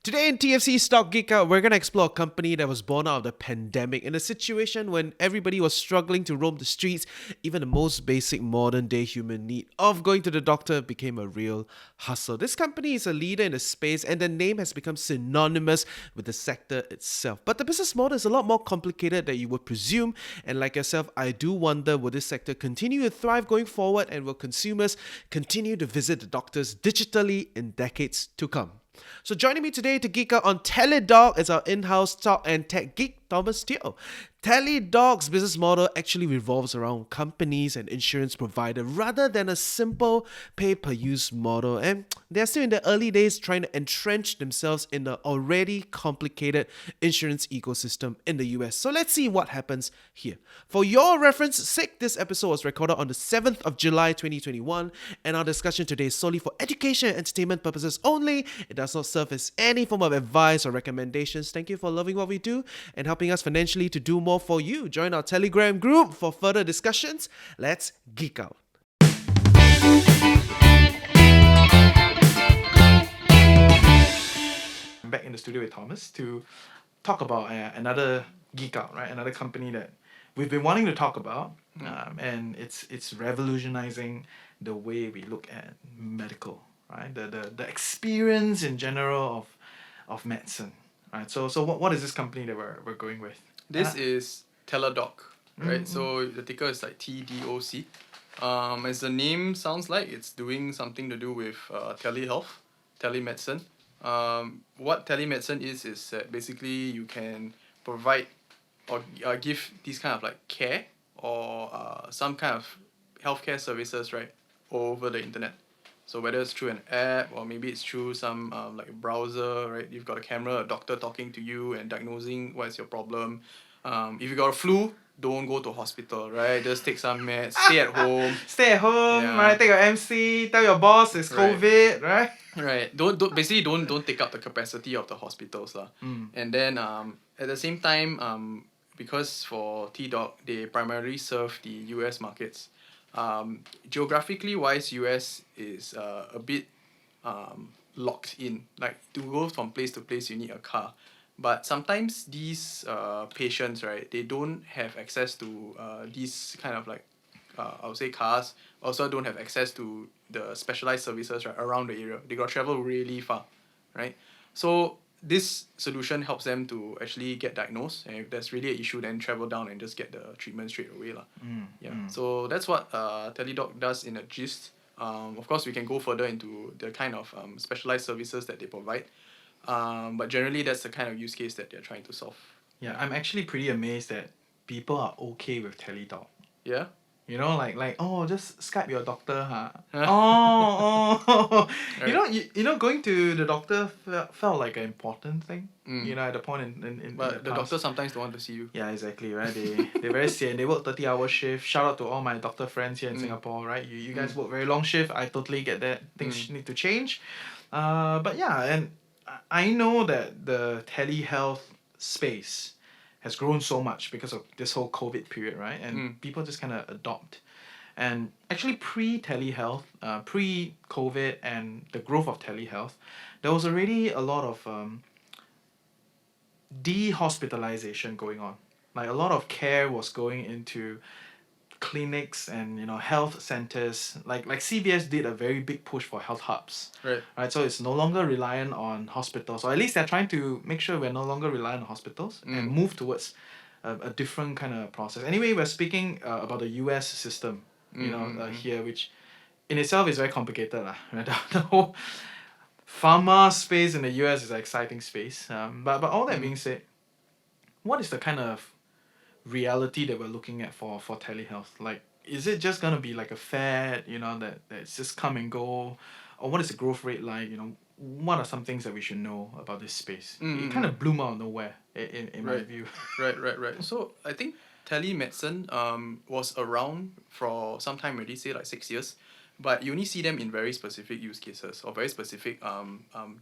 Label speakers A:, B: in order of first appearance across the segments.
A: Today in TFC Stock Geekout, we're going to explore a company that was born out of the pandemic in a situation when everybody was struggling to roam the streets. Even the most basic modern day human need of going to the doctor became a real hustle. This company is a leader in the space and the name has become synonymous with the sector itself. But the business model is a lot more complicated than you would presume. And like yourself, I do wonder, will this sector continue to thrive going forward, and will consumers continue to visit the doctors digitally in decades to come? So joining me today to geek out on Teladoc is our in-house stock and tech geek, Thomas Teo. Teladoc's business model actually revolves around companies and insurance provider rather than a simple pay-per-use model, and they're still in the early days trying to entrench themselves in the already complicated insurance ecosystem in the US. So let's see what happens here. For your reference sake, this episode was recorded on the 7th of July 2021, and our discussion today is solely for education and entertainment purposes only. It does not serve as any form of advice or recommendations. Thank you for loving what we do and helping us financially to do more for you. Join our Telegram group for further discussions. Let's geek out.
B: I'm back in the studio with Thomas to talk about another Geekout, right? Another company that we've been wanting to talk about, and it's revolutionizing the way we look at medical, right? The experience in general of medicine, right? So what is this company that we're going with?
C: This is Teladoc, right? So the ticker is like TDOC. As the name sounds like, it's doing something to do with telehealth, telemedicine. What telemedicine is that basically you can provide or give these kind of like care or some kind of healthcare services, right, over the internet. So whether it's through an app or maybe it's through some like a browser, right? You've got a camera, a doctor talking to you and diagnosing what is your problem. If you got a flu, don't go to hospital, right? Just take some meds, stay at home.
B: Stay at home,
C: Yeah.
B: right? Take your MC, tell your boss it's
C: Right.
B: COVID, right?
C: Right. Don't take up the capacity of the hospitals lah. And then at the same time because for T-Doc they primarily serve the US markets. Geographically wise, US is a bit locked in. Like to go from place to place you need a car. But sometimes these patients, right, they don't have access to these kind of like I would say cars, also don't have access to the specialized services right around the area. They got to travel really far, right? So this solution helps them to actually get diagnosed, and if there's really an issue, then travel down and just get the treatment straight away lah. So that's what Teladoc does in a gist. Of course, we can go further into the kind of specialized services that they provide. But generally, that's the kind of use case that they're trying to solve.
B: Yeah, I'm actually pretty amazed that people are okay with Teledoc.
C: Yeah.
B: You know, like oh, just Skype your doctor, huh? oh.
C: Right.
B: You know, going to the doctor felt like an important thing. You know, at the point in
C: But the
B: past.
C: doctor sometimes don't want to see you.
B: Yeah, exactly, right? They're very sian. They work 30-hour shift. Shout out to all my doctor friends here in Singapore, right? You guys work very long shift. I totally get that. Things need to change. But yeah, and I know that the telehealth space has grown so much because of this whole COVID period, right? And people just kind of adopt. And actually pre-telehealth, pre-COVID and the growth of telehealth, there was already a lot of dehospitalization going on. Like a lot of care was going into clinics and health centers. Like CBS did a very big push for health hubs.
C: Right.
B: So it's no longer reliant on hospitals, or at least they're trying to make sure we're no longer reliant on hospitals and move towards a different kind of process. Anyway, we're speaking about the US system, here, which in itself is very complicated lah. The whole pharma space in the US is an exciting space. But all that being said, what is the kind of reality that we're looking at for telehealth? Like, is it just gonna be like a fad, that's just come and go, or what is the growth rate like? What are some things that we should know about this space? It kind of blew out of nowhere in my view.
C: Right. So I think telemedicine was around for some time already, say like 6 years, but you only see them in very specific use cases or very specific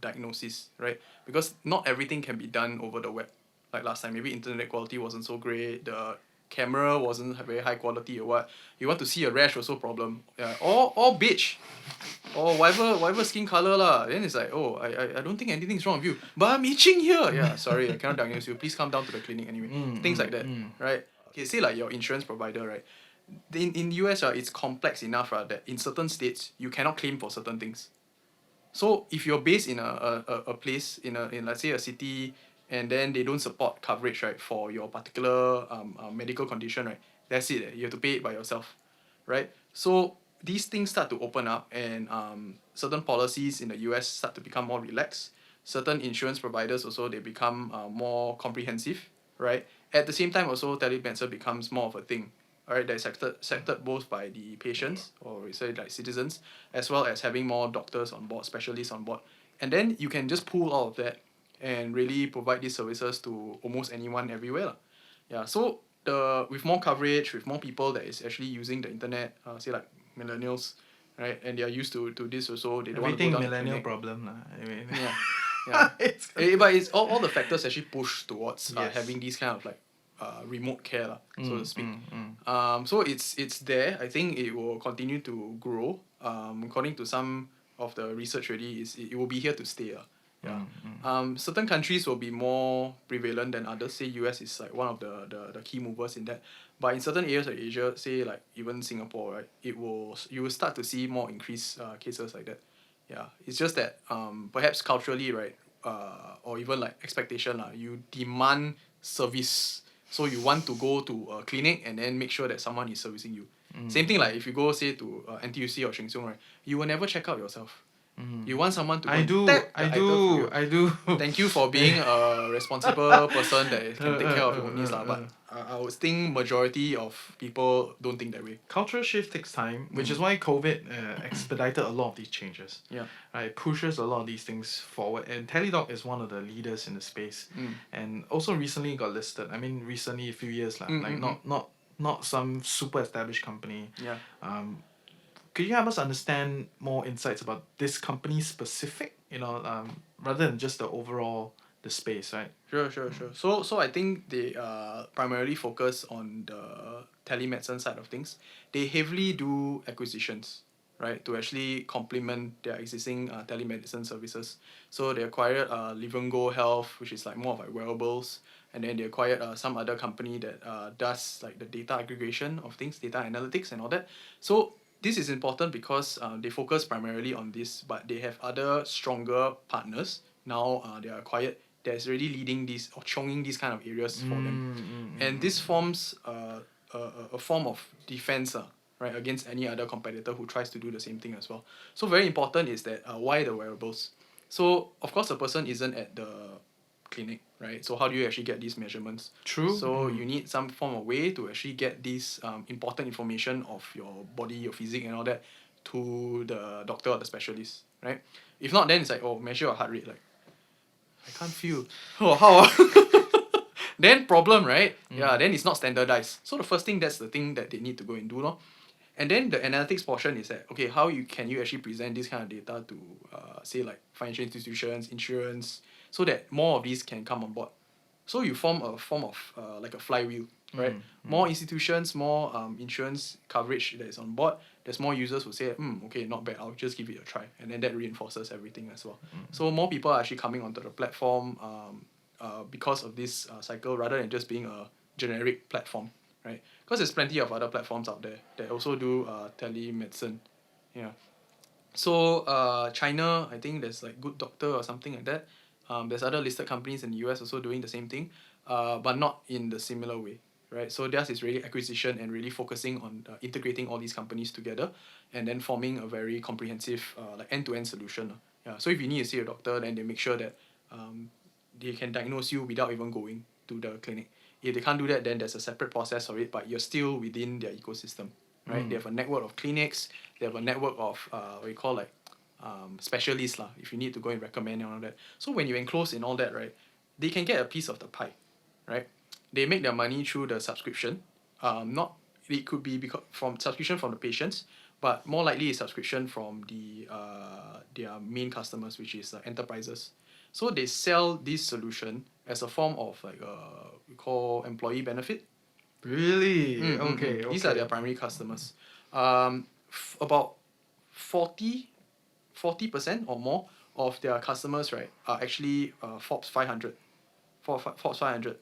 C: diagnoses, right? Because not everything can be done over the web. Like last time, maybe internet quality wasn't so great, the camera wasn't very high quality or what. You want to see a rash also problem. Yeah, or beige. Or whatever skin color lah. Then it's like, oh, I don't think anything's wrong with you. But I'm itching here. Yeah, sorry, I cannot diagnose you. Please come down to the clinic anyway. Things like that. Right? Okay, say like your insurance provider, right? In US, it's complex enough, that in certain states you cannot claim for certain things. So if you're based in a place in let's say a city, and then they don't support coverage, right, for your particular medical condition, right, that's it. You have to pay it by yourself, right? So these things start to open up, and certain policies in the US start to become more relaxed. Certain insurance providers also, they become more comprehensive, right? At the same time also, telemedicine becomes more of a thing. Alright, that's accepted both by the patients, or we say like citizens, as well as having more doctors on board, specialists on board. And then you can just pool all of that and really provide these services to almost anyone everywhere lah. Yeah, so with more coverage, with more people that is actually using the internet, say like millennials, right, and they are used to this also, they don't want to
B: Everything
C: go down to
B: millennial
C: clinic.
B: problem lah. I mean,
C: Yeah, yeah. But it's all the factors actually push towards
B: Yes.
C: having these kind of like remote care lah, so to speak. So it's there. I think it will continue to grow. According to some of the research already, it will be here to stay. Yeah. Certain countries will be more prevalent than others. Say US is like one of the key movers in that. But in certain areas of Asia, say like even Singapore, right, you will start to see more increased cases like that. Yeah. It's just that perhaps culturally, right, or even like expectation you demand service. So you want to go to a clinic and then make sure that someone is servicing you. Same thing like if you go say to NTUC or Sheng Siong, right, you will never check out yourself. You want someone to go and tap the item for you.
B: I do.
C: Thank you for being a responsible person that can take care of your own needs lah. But I would think majority of people don't think that way.
B: Cultural shift takes time, which is why COVID expedited a lot of these changes.
C: Yeah.
B: Right, it pushes a lot of these things forward, and Teladoc is one of the leaders in the space, and also recently got listed. I mean, recently a few years like not some super established company.
C: Yeah.
B: Could you help us understand more insights about this company specific? Rather than just the overall the space, right?
C: Sure. So I think they primarily focus on the telemedicine side of things. They heavily do acquisitions, right, to actually complement their existing telemedicine services. So they acquired Livongo Health, which is like more of like wearables, and then they acquired some other company that does like the data aggregation of things, data analytics and all that. So this is important because they focus primarily on this, but they have other stronger partners now. They are acquired that's already leading these or chonging these kind of areas for them, and this forms a form of defense, right, against any other competitor who tries to do the same thing as well. So very important is that why the wearables? So of course the person isn't at the clinic, right? So how do you actually get these measurements?
B: True.
C: So you need some form of way to actually get this important information of your body, your physique and all that to the doctor or the specialist, right? If not, then it's like, oh, measure your heart rate. Like, I can't feel. Oh, how? Then problem, right? Yeah, then it's not standardized. So the first thing, that's the thing that they need to go and do, lor. And then the analytics portion is that, okay, how can you actually present this kind of data to say like financial institutions, insurance, so that more of these can come on board. So you form a form of like a flywheel, right? More institutions, more insurance coverage that is on board. There's more users who say, okay, not bad, I'll just give it a try. And then that reinforces everything as well. So more people are actually coming onto the platform because of this cycle, rather than just being a generic platform, right? Because there's plenty of other platforms out there that also do telemedicine. Yeah. So China, I think there's like Good Doctor or something like that. There's other listed companies in the US also doing the same thing, but not in the similar way, right? So theirs is really acquisition and really focusing on integrating all these companies together and then forming a very comprehensive like end-to-end solution. Yeah. So if you need to see a doctor, then they make sure that they can diagnose you without even going to the clinic. If they can't do that, then there's a separate process for it, but you're still within their ecosystem, right? They have a network of clinics, they have a network of what you call like specialists lah, if you need to go and recommend and all that. So when you enclose in all that, right, they can get a piece of the pie, right? They make their money through the subscription. Not it could be because from subscription from the patients, but more likely it's subscription from the their main customers, which is enterprises. So they sell this solution as a form of like we call employee benefit,
B: Really?
C: Mm, mm,
B: Okay,
C: mm. These are their primary customers. About 40% or more of their customers, right, are actually Forbes 500, Forbes 500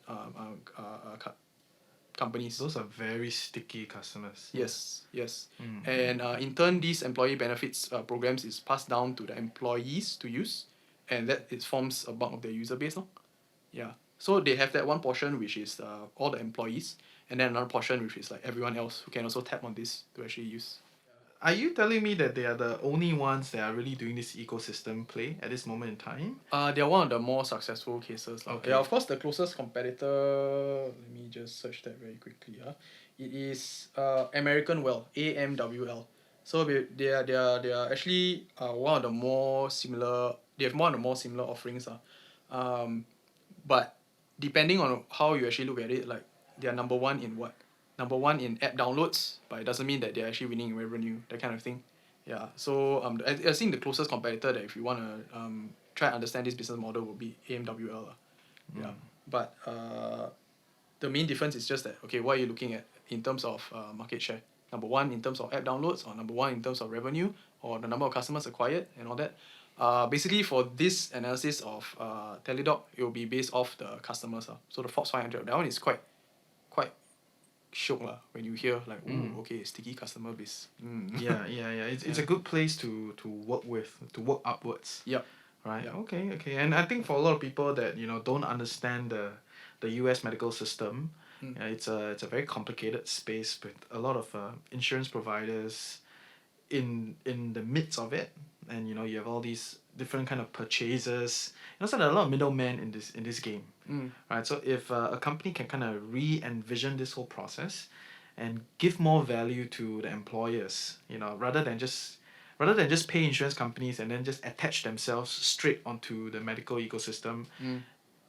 C: companies.
B: Those are very sticky customers.
C: Yes, yes.
B: Mm.
C: And in turn, these employee benefits programs is passed down to the employees to use, and that it forms a bulk of their user base. No? Yeah. So they have that one portion which is all the employees, and then another portion which is like everyone else who can also tap on this to actually use.
B: Are you telling me that they are the only ones that are really doing this ecosystem play at this moment in time?
C: They are one of the more successful cases.
B: Okay.
C: Yeah, of course, the closest competitor, let me just search that very quickly. It is American Well, AMWL. So they are actually one of the more similar, they have one of the more similar offerings. But depending on how you actually look at it, like they are number one in what? Number one in app downloads, but it doesn't mean that they're actually winning in revenue, that kind of thing. Yeah. So I think the closest competitor that if you wanna try and understand this business model would be AMWL. Yeah. But the main difference is just that okay, what are you looking at in terms of market share? Number one in terms of app downloads, or number one in terms of revenue, or the number of customers acquired and all that. Basically for this analysis of Teladoc, it will be based off the customers. So the Forbes 500, that one is quite shiok when you hear like, ooh, okay, sticky customer base.
B: Yeah. It's a good place to work with, to work upwards.
C: Yep.
B: Right.
C: Yep.
B: Okay. And I think for a lot of people that don't understand the U.S. medical system, it's a very complicated space with a lot of insurance providers in the midst of it, and you have all these different kind of purchases. So there are a lot of middlemen in this game, right? So if a company can kind of re-envision this whole process and give more value to the employers, rather than just pay insurance companies and then just attach themselves straight onto the medical ecosystem,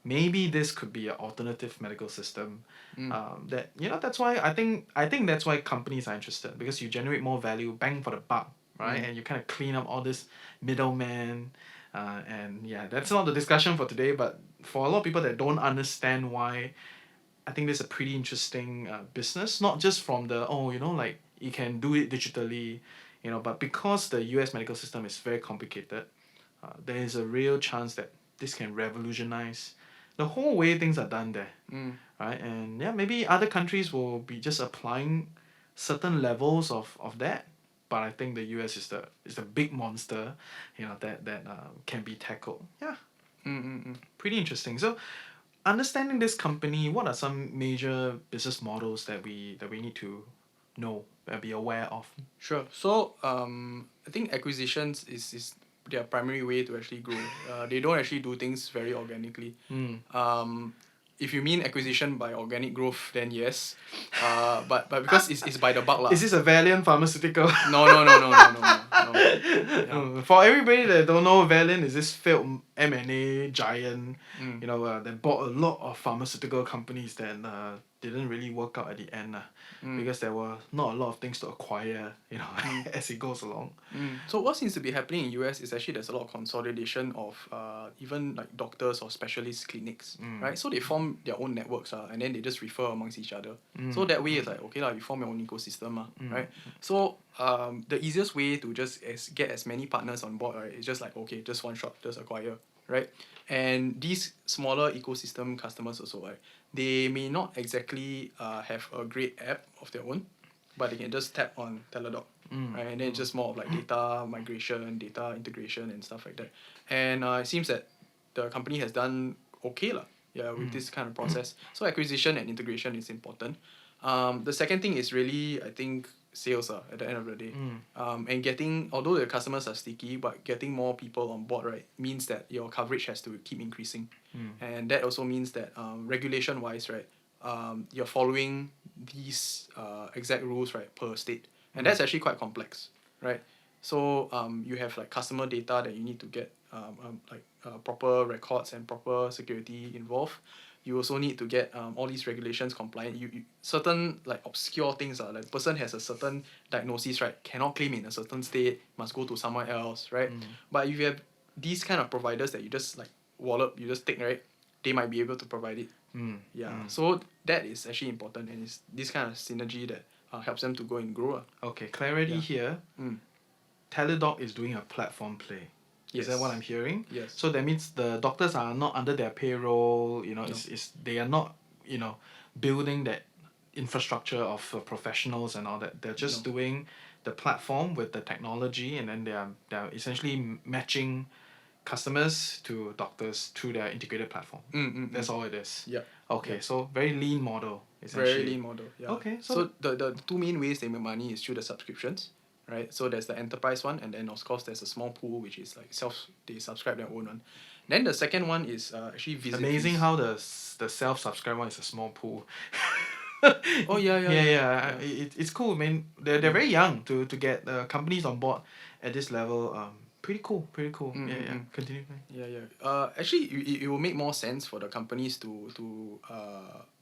B: maybe this could be an alternative medical system. That's why I think that's why companies are interested, because you generate more value, bang for the buck, right? And you kind of clean up all this middleman. And yeah, that's not the discussion for today. But for a lot of people that don't understand why, I think this is a pretty interesting business. Not just from the like you can do it digitally, but because the U.S. medical system is very complicated, there is a real chance that this can revolutionize the whole way things are done there, right? And yeah, maybe other countries will be just applying certain levels of that, but I think the U.S. is the big monster, that can be tackled. Yeah, pretty interesting. So, understanding this company, what are some major business models that we need to know and be aware of?
C: Sure. So I think acquisitions is their primary way to actually grow. They don't actually do things very organically. If you mean acquisition by organic growth, then yes. But because it's by the buck lah.
B: Is this a Valiant Pharmaceutical?
C: No. Yeah.
B: For everybody that don't know, Valiant is this failed M&A giant, that bought a lot of pharmaceutical companies that didn't really work out at the end, because there were not a lot of things to acquire, as it goes along.
C: So what seems to be happening in US is actually there's a lot of consolidation of even like doctors or specialist clinics, right? So they form their own networks, and then they just refer amongst each other. So that way it's like, okay, you form your own ecosystem, right? So the easiest way to just get as many partners on board, right, is just like, okay, just one shot, just acquire, right? And these smaller ecosystem customers also, right, they may not exactly have a great app of their own, but they can just tap on Teladoc, right? And then it's just more of like data migration, data integration, and stuff like that. And it seems that the company has done okay lah, with this kind of process. So acquisition and integration is important. The second thing is really, I think, sales at the end of the day. And although the customers are sticky, but getting more people on board, right, means that your coverage has to keep increasing. And that also means that regulation wise, right, you're following these exact rules, right, per state. And that's actually quite complex, right? So you have like customer data that you need to get proper records and proper security involved. You also need to get all these regulations compliant. You certain like obscure things, like the person has a certain diagnosis, right, cannot claim in a certain state, must go to somewhere else, right? But if you have these kind of providers that you just like wallop, you just take, right, they might be able to provide it. So that is actually important, and it's this kind of synergy that helps them to go and grow.
B: Okay, clarity here. Teladoc is doing a platform play. Is that what I'm hearing?
C: Yes.
B: So that means the doctors are not under their payroll, you know,
C: No.
B: they are not, you know, building that infrastructure of professionals and all that. They're just doing the platform with the technology, and then they're essentially matching customers to doctors through their integrated platform. That's all it is.
C: Yeah.
B: Okay, so very lean model,
C: Very
B: essentially.
C: lean model. Yeah.
B: Okay,
C: So the two main ways they make money is through the subscriptions, right? So there's the enterprise one, and then of course there's a small pool which is like they subscribe their own one. Then the second one is actually visit
B: amazing
C: fees.
B: how the self-subscribe one is a small pool.
C: Oh yeah.
B: It's cool, man. They're very young to get companies on board at this level. Pretty cool. Continue.
C: Actually, it will make more sense for the companies to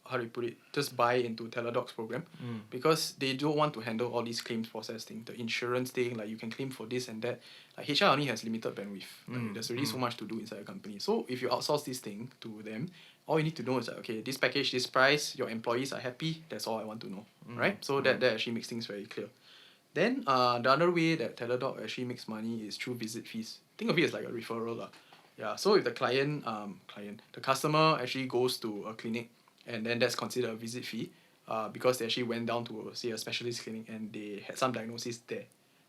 C: how do you put it, just buy into Teladoc's program, because they don't want to handle all these claims process thing, the insurance thing, like you can claim for this and that. Like HR only has limited bandwidth. Like, there's already so much to do inside a company. So if you outsource this thing to them, all you need to know is like, okay, this package, this price, your employees are happy. That's all I want to know, right? So that actually makes things very clear. Then the other way that Teladoc actually makes money is through visit fees. Think of it as like a referral lah. Yeah. So if the the customer actually goes to a clinic, and then that's considered a visit fee, because they actually went down to say a specialist clinic and they had some diagnosis there,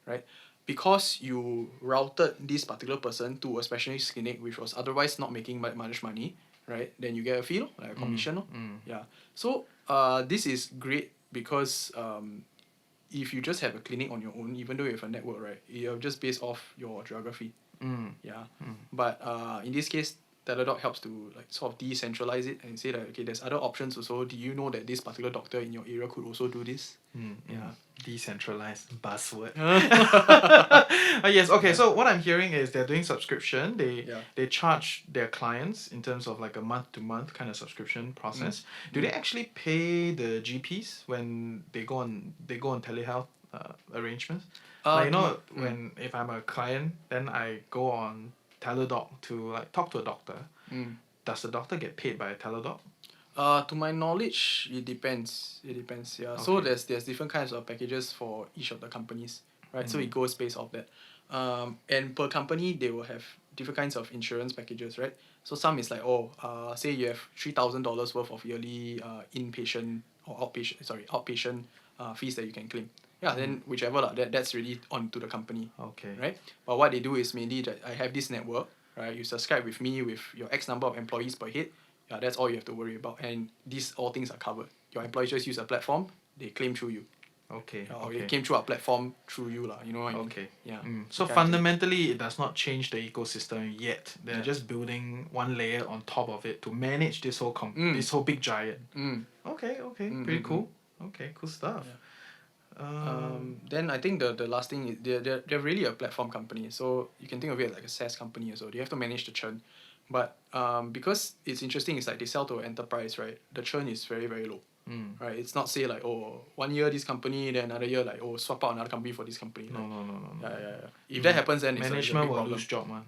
C: right? Because you routed this particular person to a specialist clinic which was otherwise not making much money, right? Then you get a fee, like a commission. Yeah. So this is great because if you just have a clinic on your own, even though you have a network, right, you're just based off your geography. But in this case, Teladoc helps to like sort of decentralize it and say that, okay, there's other options also. Do you know that this particular doctor in your area could also do this?
B: Decentralized buzzword. Yes. Okay. So what I'm hearing is they're doing subscription. They charge their clients in terms of like a month-to-month kind of subscription process. Do they actually pay the GPs when they go on telehealth arrangements? Like, when if I'm a client, then I go on Teladoc to like talk to a doctor. Does the doctor get paid by Teladoc?
C: To my knowledge, it depends. Yeah. Okay. So there's different kinds of packages for each of the companies, right? So it goes based off that. And per company they will have different kinds of insurance packages, right? So some is like say you have $3,000 worth of yearly inpatient or outpatient fees that you can claim. Yeah, then whichever lah, that's really on to the company.
B: Okay.
C: Right? But what they do is mainly that I have this network, right? You subscribe with me with your X number of employees per head. Yeah, that's all you have to worry about. And these all things are covered. Your employees just use a platform, they claim through you.
B: Okay.
C: Or they came through our platform through you lah. You know what I mean?
B: Okay.
C: Yeah.
B: So fundamentally, it does not change the ecosystem yet. They're just building one layer on top of it to manage this whole this whole big giant. Okay. Pretty cool. Okay, cool stuff.
C: Yeah. Then I think the last thing is they're really a platform company, so you can think of it like a SaaS company as well. They have to manage the churn, but because it's interesting, it's like they sell to an enterprise, right? The churn is very very low, right? It's not say like 1 year this company, then another year like swap out another company for this company.
B: No.
C: Yeah. If that happens, then
B: management
C: it's a
B: will
C: big
B: lose job, man.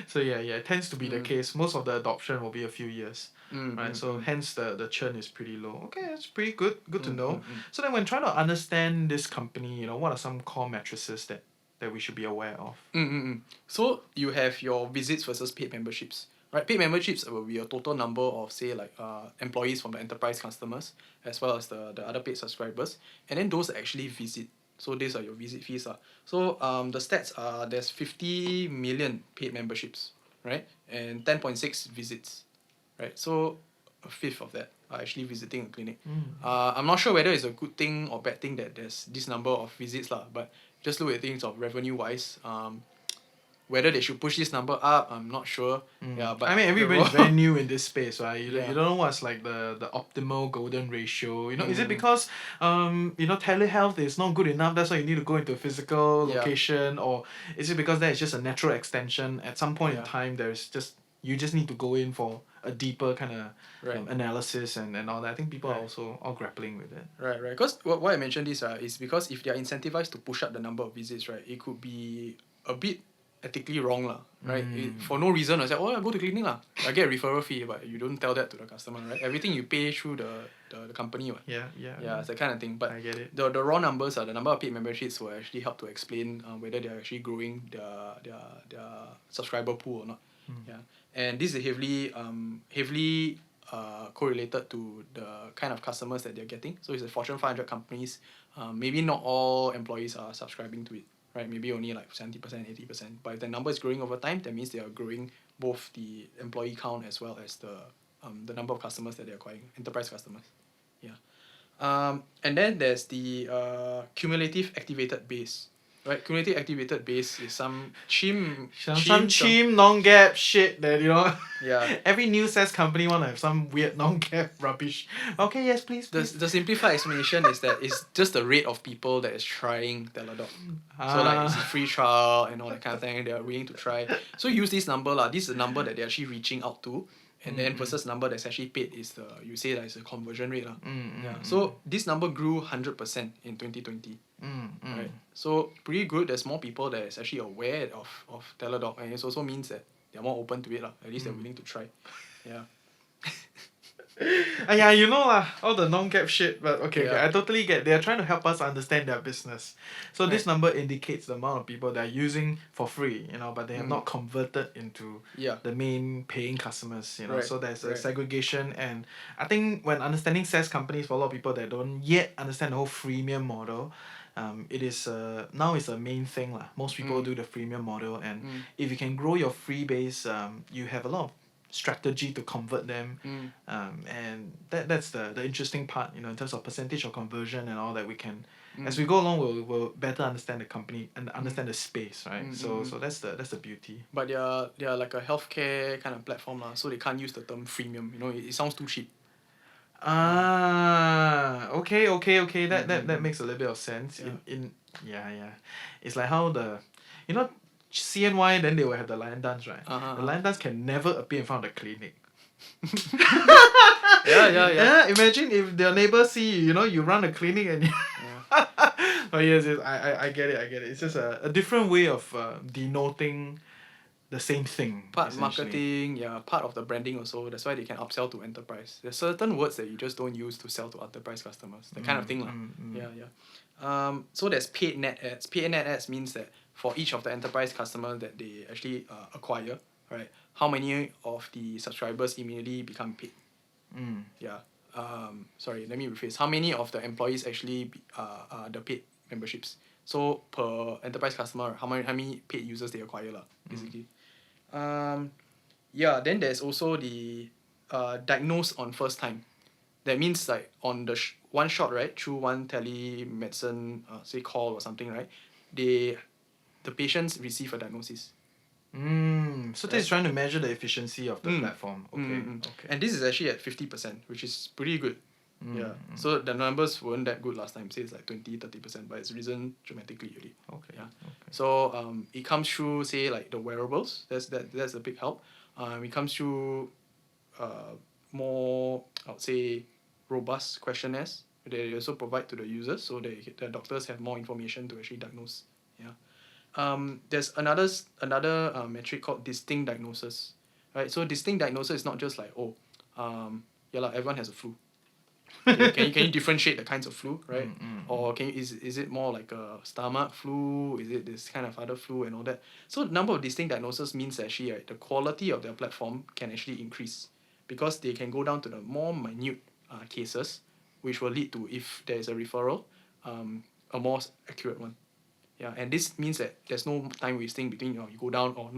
B: So it tends to be the case. Most of the adoption will be a few years, right? So hence the churn is pretty low. Okay, that's pretty good to know. So then when trying to understand this company, what are some core matrices that we should be aware of?
C: So you have your visits versus paid memberships, right? Paid memberships will be a total number of say like employees from the enterprise customers as well as the other paid subscribers, and then those actually visit. So these are your visit fees. So the stats are there's 50 million paid memberships, right? And 10.6 visits, right? So a fifth of that are actually visiting a clinic. I'm not sure whether it's a good thing or bad thing that there's this number of visits but just look at things of revenue wise. Whether they should push this number up, I'm not sure. Yeah, but
B: I mean, everybody's very new in this space, right? You don't know what's like the optimal golden ratio. Is it because telehealth is not good enough, that's why you need to go into a physical location, or is it because that is just a natural extension? At some point in time, you just need to go in for a deeper kind of analysis and all that. I think people are also all grappling with it.
C: Right. Because why I mentioned this is because if they are incentivized to push up the number of visits, right, it could be a bit ethically wrong lah, right? For no reason, I say, oh, I go to clinic lah. I get a referral fee, but you don't tell that to the customer, right? Everything you pay through the company, what?
B: Yeah.
C: Yeah, it's that kind of thing. But
B: I get it.
C: the raw numbers are the number of paid memberships will actually help to explain whether they're actually growing their subscriber pool or not. Yeah, and this is heavily correlated to the kind of customers that they're getting. So it's a Fortune 500 companies. Maybe not all employees are subscribing to it, right? Maybe only like 70%, 80%. But if the number is growing over time, that means they are growing both the employee count as well as the number of customers that they're acquiring, enterprise customers. Yeah. And then there's the cumulative activated base. Right, cumulative activated base is some
B: Cheap non-gap shit that
C: Yeah.
B: every new SaaS company wanna have some weird non-gap rubbish. Okay, yes, please.
C: The simplified explanation is that it's just the rate of people that is trying Teladoc. So like it's a free trial and all that kind of thing. They are willing to try. So use this number lah. This is the number that they're actually reaching out to, and then versus number that's actually paid is you say that it's a conversion rate lah. Yeah. So this number grew 100% in 2020. Right. So pretty good. There's more people that is actually aware of Teladoc, and it also means that they're more open to it lah. At least they're willing to try. Yeah.
B: Yeah, all the non-gap shit, but okay,
C: Yeah.
B: I totally get. They're trying to help us understand their business. So this
C: Right.
B: number indicates the amount of people that are using for free, but they have not converted into
C: Yeah.
B: the main paying customers,
C: Right.
B: So there's a
C: Right.
B: segregation, and I think when understanding SaaS companies, for a lot of people that don't yet understand the whole freemium model, it is now it's a main thing lah. Most people do the freemium model, and if you can grow your free base, you have a lot of strategy to convert them, and that's the interesting part, in terms of percentage of conversion and all that. We can, as we go along, we'll better understand the company and understand the space, right? So that's the beauty.
C: But they're like a healthcare kind of platform lah, so they can't use the term freemium. It sounds too cheap.
B: Okay. That makes a little bit of sense.
C: Yeah.
B: It's like how CNY, then they will have the lion dance, right?
C: Uh-huh.
B: The lion dance can never appear in front of the clinic.
C: Yeah.
B: Imagine if their neighbor see you run a clinic and oh yes, I get it. It's just a different way of denoting the same thing.
C: Part
B: essentially.
C: marketing, part of the branding also. That's why they can upsell to enterprise. There's certain words that you just don't use to sell to enterprise customers. That kind of thing lah. Yeah. So there's paid net ads. Paid net ads means that for each of the enterprise customers that they actually acquire, right? How many of the subscribers immediately become paid? Yeah. Sorry, let me rephrase. How many of the employees actually are the paid memberships? So per enterprise customer, how many paid users they acquire lah, basically. Then there's also the diagnose on first time. That means like on the one shot, right, through one telemedicine say call or something, right, the patients receive a diagnosis.
B: So this is trying to measure the efficiency of the platform. Okay.
C: And this is actually at 50%, which is pretty good. So the numbers weren't that good last time. Say it's like 20-30%, but it's risen dramatically already.
B: Okay.
C: So it comes through, say, like the wearables. That's a big help. It comes through more, I would say, robust questionnaires they also provide to the users, so the doctors have more information to actually diagnose. There's another metric called distinct diagnosis, right? So distinct diagnosis is not just like everyone has a flu. Can you differentiate the kinds of flu, right? Or is it more like a stomach flu? Is it this kind of other flu and all that? So the number of distinct diagnoses means actually the quality of their platform can actually increase, because they can go down to the more minute cases, which will lead to, if there is a referral, a more accurate one. And this means that there's no time wasting between you go down or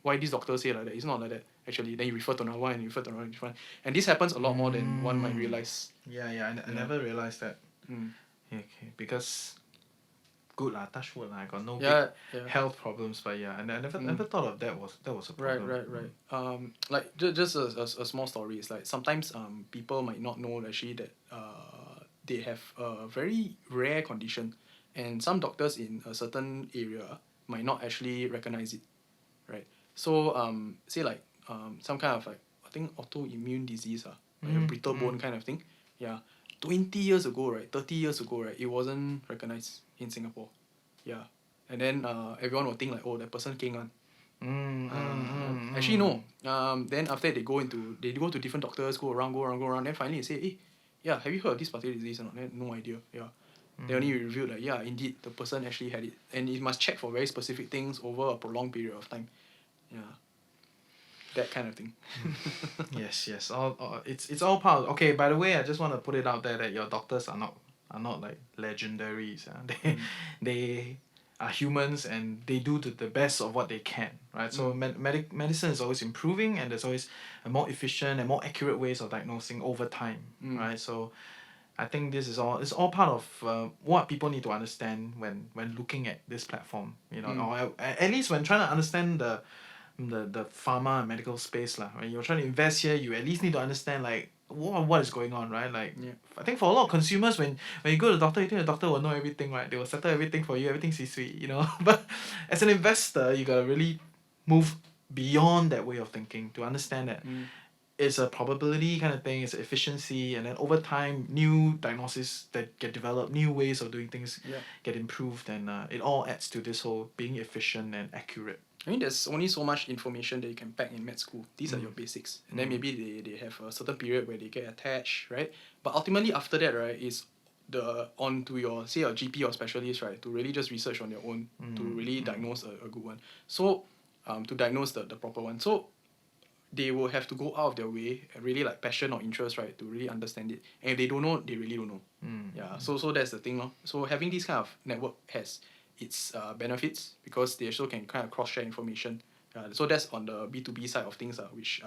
C: why this doctor say like that? It's not like that actually. Then you refer to another one and you refer to another one, and this happens a lot more than one might realize.
B: I never realized that. Okay, because good lah, touch wood lah. I got no big health problems, but I never thought of that was a problem.
C: Right. Like just a small story. It's like sometimes people might not know actually that they have a very rare condition, and some doctors in a certain area might not actually recognize it, right? So say like some kind of like, I think, autoimmune disease, like a brittle bone kind of thing. 20 years ago, right, 30 years ago, right, it wasn't recognized in Singapore. And then everyone will think like, oh, that person keng one. Actually no. Then after that they go to different doctors, go around. Then finally they say, hey, yeah, have you heard of this particular disease or not? Then, no idea. Yeah. They only revealed that yeah, indeed the person actually had it, and it must check for very specific things over a prolonged period of time. Yeah. That kind of thing.
B: Yes. All it's all part of, okay, by the way, I just want to put it out there that your doctors are not like legendaries. They are humans and they do the best of what they can, right? So medicine is always improving, and there's always a more efficient and more accurate ways of diagnosing over time, right? So I think this is all, it's all part of what people need to understand when looking at this platform, you know, or at least when trying to understand the pharma and medical space lah. When you're trying to invest here, you at least need to understand like what is going on, right? Like I think for a lot of consumers, when you go to the doctor, you think the doctor will know everything, right? They will settle everything for you, everything's sweet, you know. But as an investor, you gotta really move beyond that way of thinking to understand that it's a probability kind of thing, it's efficiency, and then over time new diagnoses that get developed, new ways of doing things get improved, and it all adds to this whole being efficient and accurate.
C: I mean, there's only so much information that you can pack in med school. These are your basics. And then maybe they have a certain period where they get attached, right? But ultimately after that, right, is on to your, say, your GP or specialist, right, to really just research on their own, to really diagnose a good one. So, to diagnose the proper one. So, they will have to go out of their way, really like passion or interest, right, to really understand it. And if they don't know, they really don't know. Yeah, so that's the thing, lor. So having this kind of network has its benefits, because they also can kind of cross-share information. So that's on the B2B side of things, which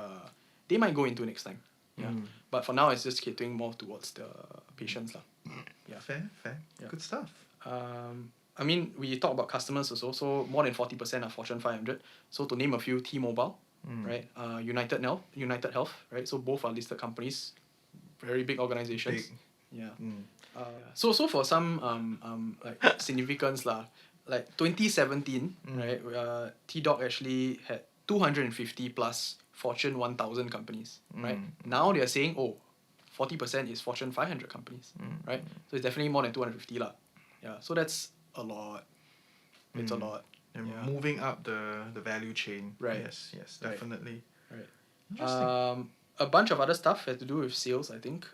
C: they might go into next time. Yeah. But for now, it's just catering more towards the patients. Yeah.
B: Fair. Yeah. Good stuff.
C: I mean, we talk about customers also. So more than 40% are Fortune 500. So to name a few, T-Mobile, right? United Health, right? So both are listed companies, very big organizations.
B: Big.
C: Yeah. So for some like significance lah, like 2017, right? T-Doc actually had 250 plus Fortune 1000 companies, right? Now they are saying 40% is Fortune 500 companies, right? So it's definitely more than 250 lah. Yeah. So that's a lot. It's a lot.
B: And moving up the value chain.
C: Right.
B: Yes, definitely.
C: Right.
B: Interesting.
C: A bunch of other stuff has to do with sales, I think.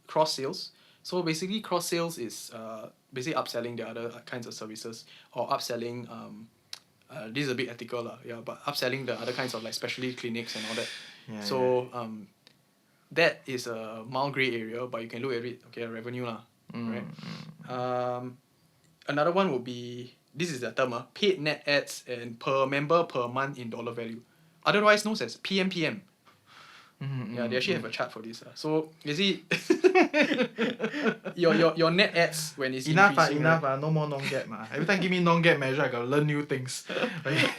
C: Cross sales. So basically, cross sales is basically upselling the other kinds of services, or upselling. This is a bit ethical lah, but upselling the other kinds of like specialty clinics and all that. That is a mild grey area, but you can look at it. Okay, revenue lah, right? Another one would be, this is the term, paid net ads and per member per month in dollar value, otherwise known as PMPM. They actually have a chart for this. So you see, your net ads when it's increasing.
B: Enough. No more non-gap. Every time give me non-gap measure, I gotta learn new things.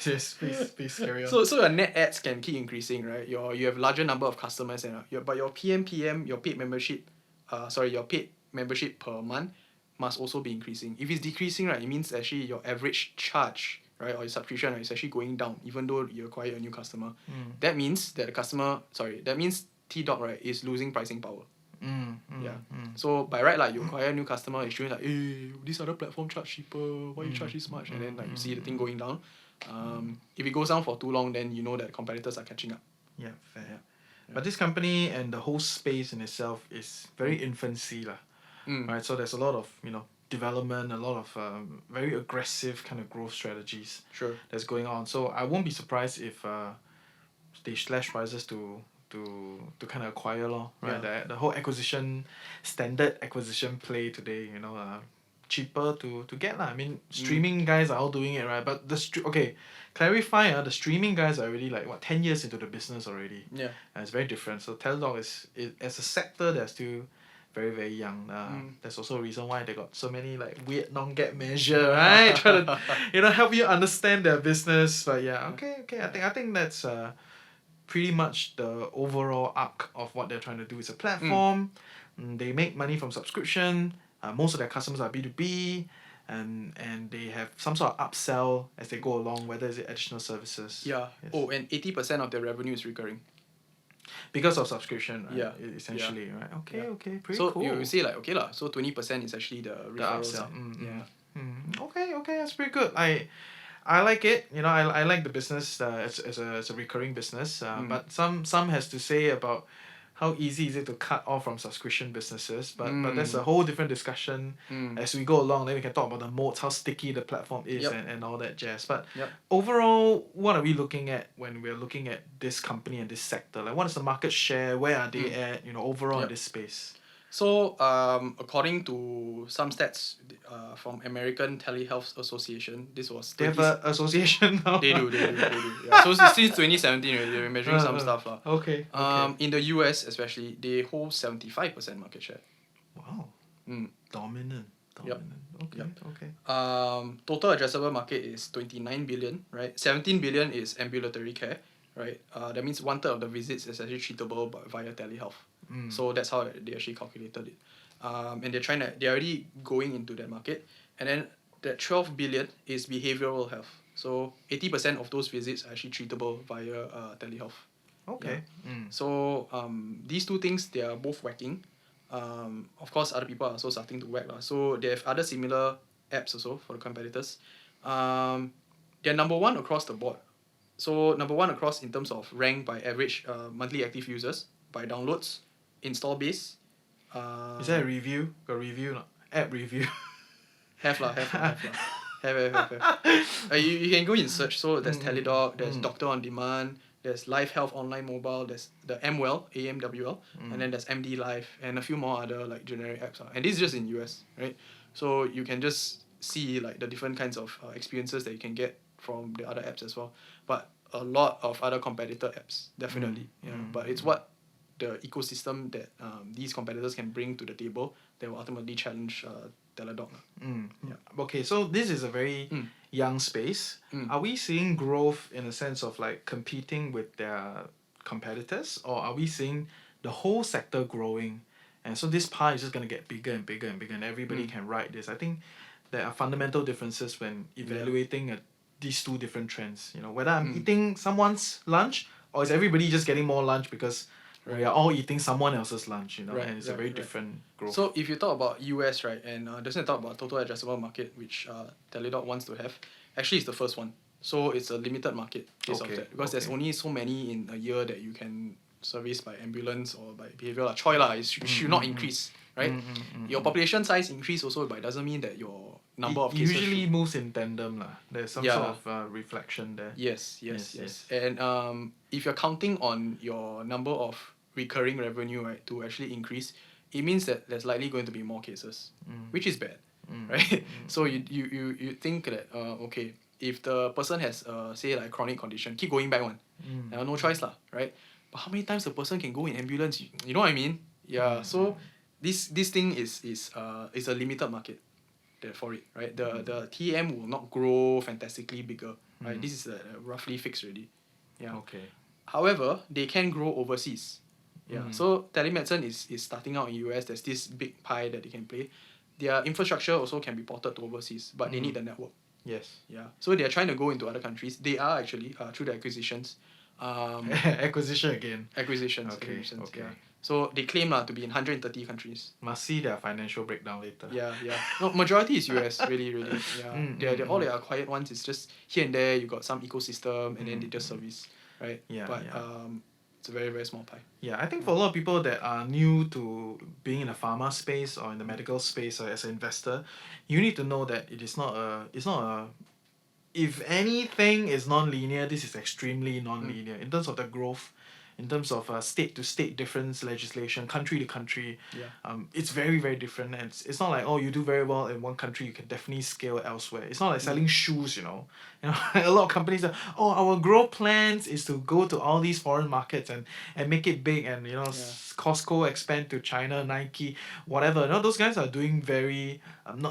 B: Yes, please carry on.
C: So your net ads can keep increasing, right? You have larger number of customers, and but your PMPM, your paid membership, your paid membership per month must also be increasing. If it's decreasing, right, it means actually your average charge, right, or your subscription, right, is actually going down, even though you acquire a new customer. That means that that means T-Doc, right, is losing pricing power. So by right, like, you acquire a new customer, it's showing like, hey, this other platform charge cheaper, why you charge this much? And then like you see the thing going down. If it goes down for too long, then you know that competitors are catching up.
B: Yeah, fair. Yeah. But this company and the whole space in itself is very infancy lah. Right, so there's a lot of development, a lot of very aggressive kind of growth strategies that's going on. So I won't be surprised if they slash prices to kind of acquire right. The whole standard acquisition play today, cheaper to get lah. I mean, streaming guys are all doing it, right? But clarify, the streaming guys are already like 10 years into the business already.
C: Yeah,
B: and it's very different. So Teladoc is as a sector, they're still very, very young. There's also a reason why they got so many like weird non-gap measure, right? Try to help you understand their business. But okay. I think that's pretty much the overall arc of what they're trying to do. It's a platform. They make money from subscription. Most of their customers are B2B, and they have some sort of upsell as they go along, whether it's additional services.
C: Yeah. Yes. And 80% of their revenue is recurring.
B: Because of subscription, right? Essentially, right? Okay, pretty cool.
C: So you say like, okay lah, so 20% is actually the referrals.
B: Okay, that's pretty good. I like it. I like the business. As a recurring business. But some has to say about how easy is it to cut off from subscription businesses. But that's a whole different discussion. As we go along, then we can talk about the modes, how sticky the platform is,
C: Yep.
B: and all that jazz. But
C: Yep.
B: overall, what are we looking at when we're looking at this company and this sector? Like, what is the market share? Where are they at? Overall in
C: Yep.
B: this space.
C: So, according to some stats from American Telehealth Association, this was
B: They have an association now.
C: They do. Yeah. So since 2017, already, they're measuring some stuff.
B: Okay.
C: In the US especially, they hold 75% market share.
B: Wow.
C: Mm.
B: Dominant.
C: Yep.
B: Okay.
C: Yep.
B: Okay.
C: Total addressable market is 29 billion, right? 17 billion is ambulatory care, right? That means 1/3 of the visits is actually treatable via telehealth. So that's how they actually calculated it. And they're already going into that market. And then that 12 billion is behavioral health. So 80% of those visits are actually treatable via telehealth.
B: Okay.
C: So these two things, they are both whacking. Of course, other people are also starting to whack. So they have other similar apps also for the competitors. They're number one across the board. So number one across in terms of rank by average monthly active users, by downloads, install base.
B: Is there a review? Got review? Not? App review.
C: Have. You can go in search. So there's Teladoc, there's Doctor on Demand, there's Live Health Online Mobile, there's the AMWell, AMWL, and then there's MD Live, and a few more other like generic apps. And this is just in US, right? So you can just see like the different kinds of experiences that you can get from the other apps as well. But a lot of other competitor apps, definitely. But it's what the ecosystem that these competitors can bring to the table that will ultimately challenge Teladoc.
B: Okay, so this is a very young space. Are we seeing growth in a sense of like competing with their competitors, or are we seeing the whole sector growing? And so this pie is just gonna get bigger and bigger and bigger, and everybody can ride this. I think there are fundamental differences when evaluating these two different trends. Whether I'm eating someone's lunch, or is everybody just getting more lunch because we are all eating someone else's lunch, and it's a very different growth.
C: So if you talk about US, right, and just talk about total addressable market, which Teladoc wants to have, actually it's the first one. So it's a limited market case of that, because there's only so many in a year that you can service by ambulance or by behavioral. Choi lah, it should not increase, right? Your population size increase also, but it doesn't mean that your number of cases
B: usually moves in tandem lah. There's some sort of reflection there.
C: Yes. And if you're counting on your number of recurring revenue, right, to actually increase, it means that there's likely going to be more cases, which is bad, right? So you think that okay, if the person has say like chronic condition, keep going back one, no choice lah, right? But how many times the person can go in ambulance? You know what I mean? Yeah. So this thing is a limited market for it, right? The TM will not grow fantastically bigger, right? This is roughly fixed already. Yeah.
B: Okay.
C: However, they can grow overseas. Yeah. So telemedicine is starting out in US. There's this big pie that they can play. Their infrastructure also can be ported to overseas, but they need the network.
B: Yes.
C: Yeah. So they're trying to go into other countries. They are actually through the acquisitions.
B: Acquisition again.
C: Acquisitions.
B: Okay.
C: Yeah. So they claim to be in 130 countries.
B: Must see their financial breakdown later.
C: Yeah. No, majority is US, really. Yeah. All the acquired ones is just here and there. You got some ecosystem, and then they just service, right?
B: Yeah.
C: But it's a very, very small pie.
B: Yeah, I think for a lot of people that are new to being in the pharma space or in the medical space or as an investor, you need to know that it's not a if anything is non-linear, this is extremely non-linear in terms of the growth, in terms of state to state difference legislation, country to country. It's very, very different, and it's not like you do very well in one country, you can definitely scale elsewhere. It's not like selling shoes, a lot of companies are, our growth plans is to go to all these foreign markets and make it big, and Costco expand to China, Nike, whatever. Those guys are doing very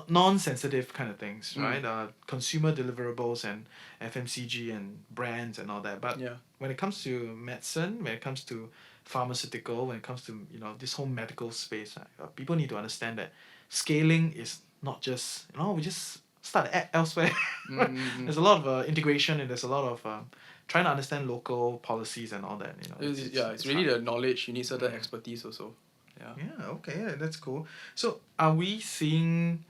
B: non-sensitive kind of things, right? Consumer deliverables and FMCG and brands and all that. But when it comes to medicine, when it comes to pharmaceutical, when it comes to this whole medical space, people need to understand that scaling is not just we just start elsewhere. There's a lot of integration, and there's a lot of trying to understand local policies and all that.
C: It's really the knowledge. You need certain expertise also.
B: Okay, that's cool. So are we seeing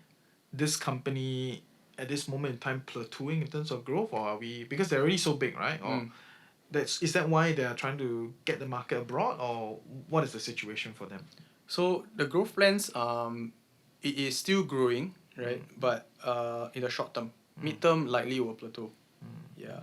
B: this company at this moment in time plateauing in terms of growth, or are we, because they're already so big, right? Or is that why they are trying to get the market abroad, or what is the situation for them?
C: So the growth plans, it is still growing, right? But in the short term, midterm likely will plateau. Yeah.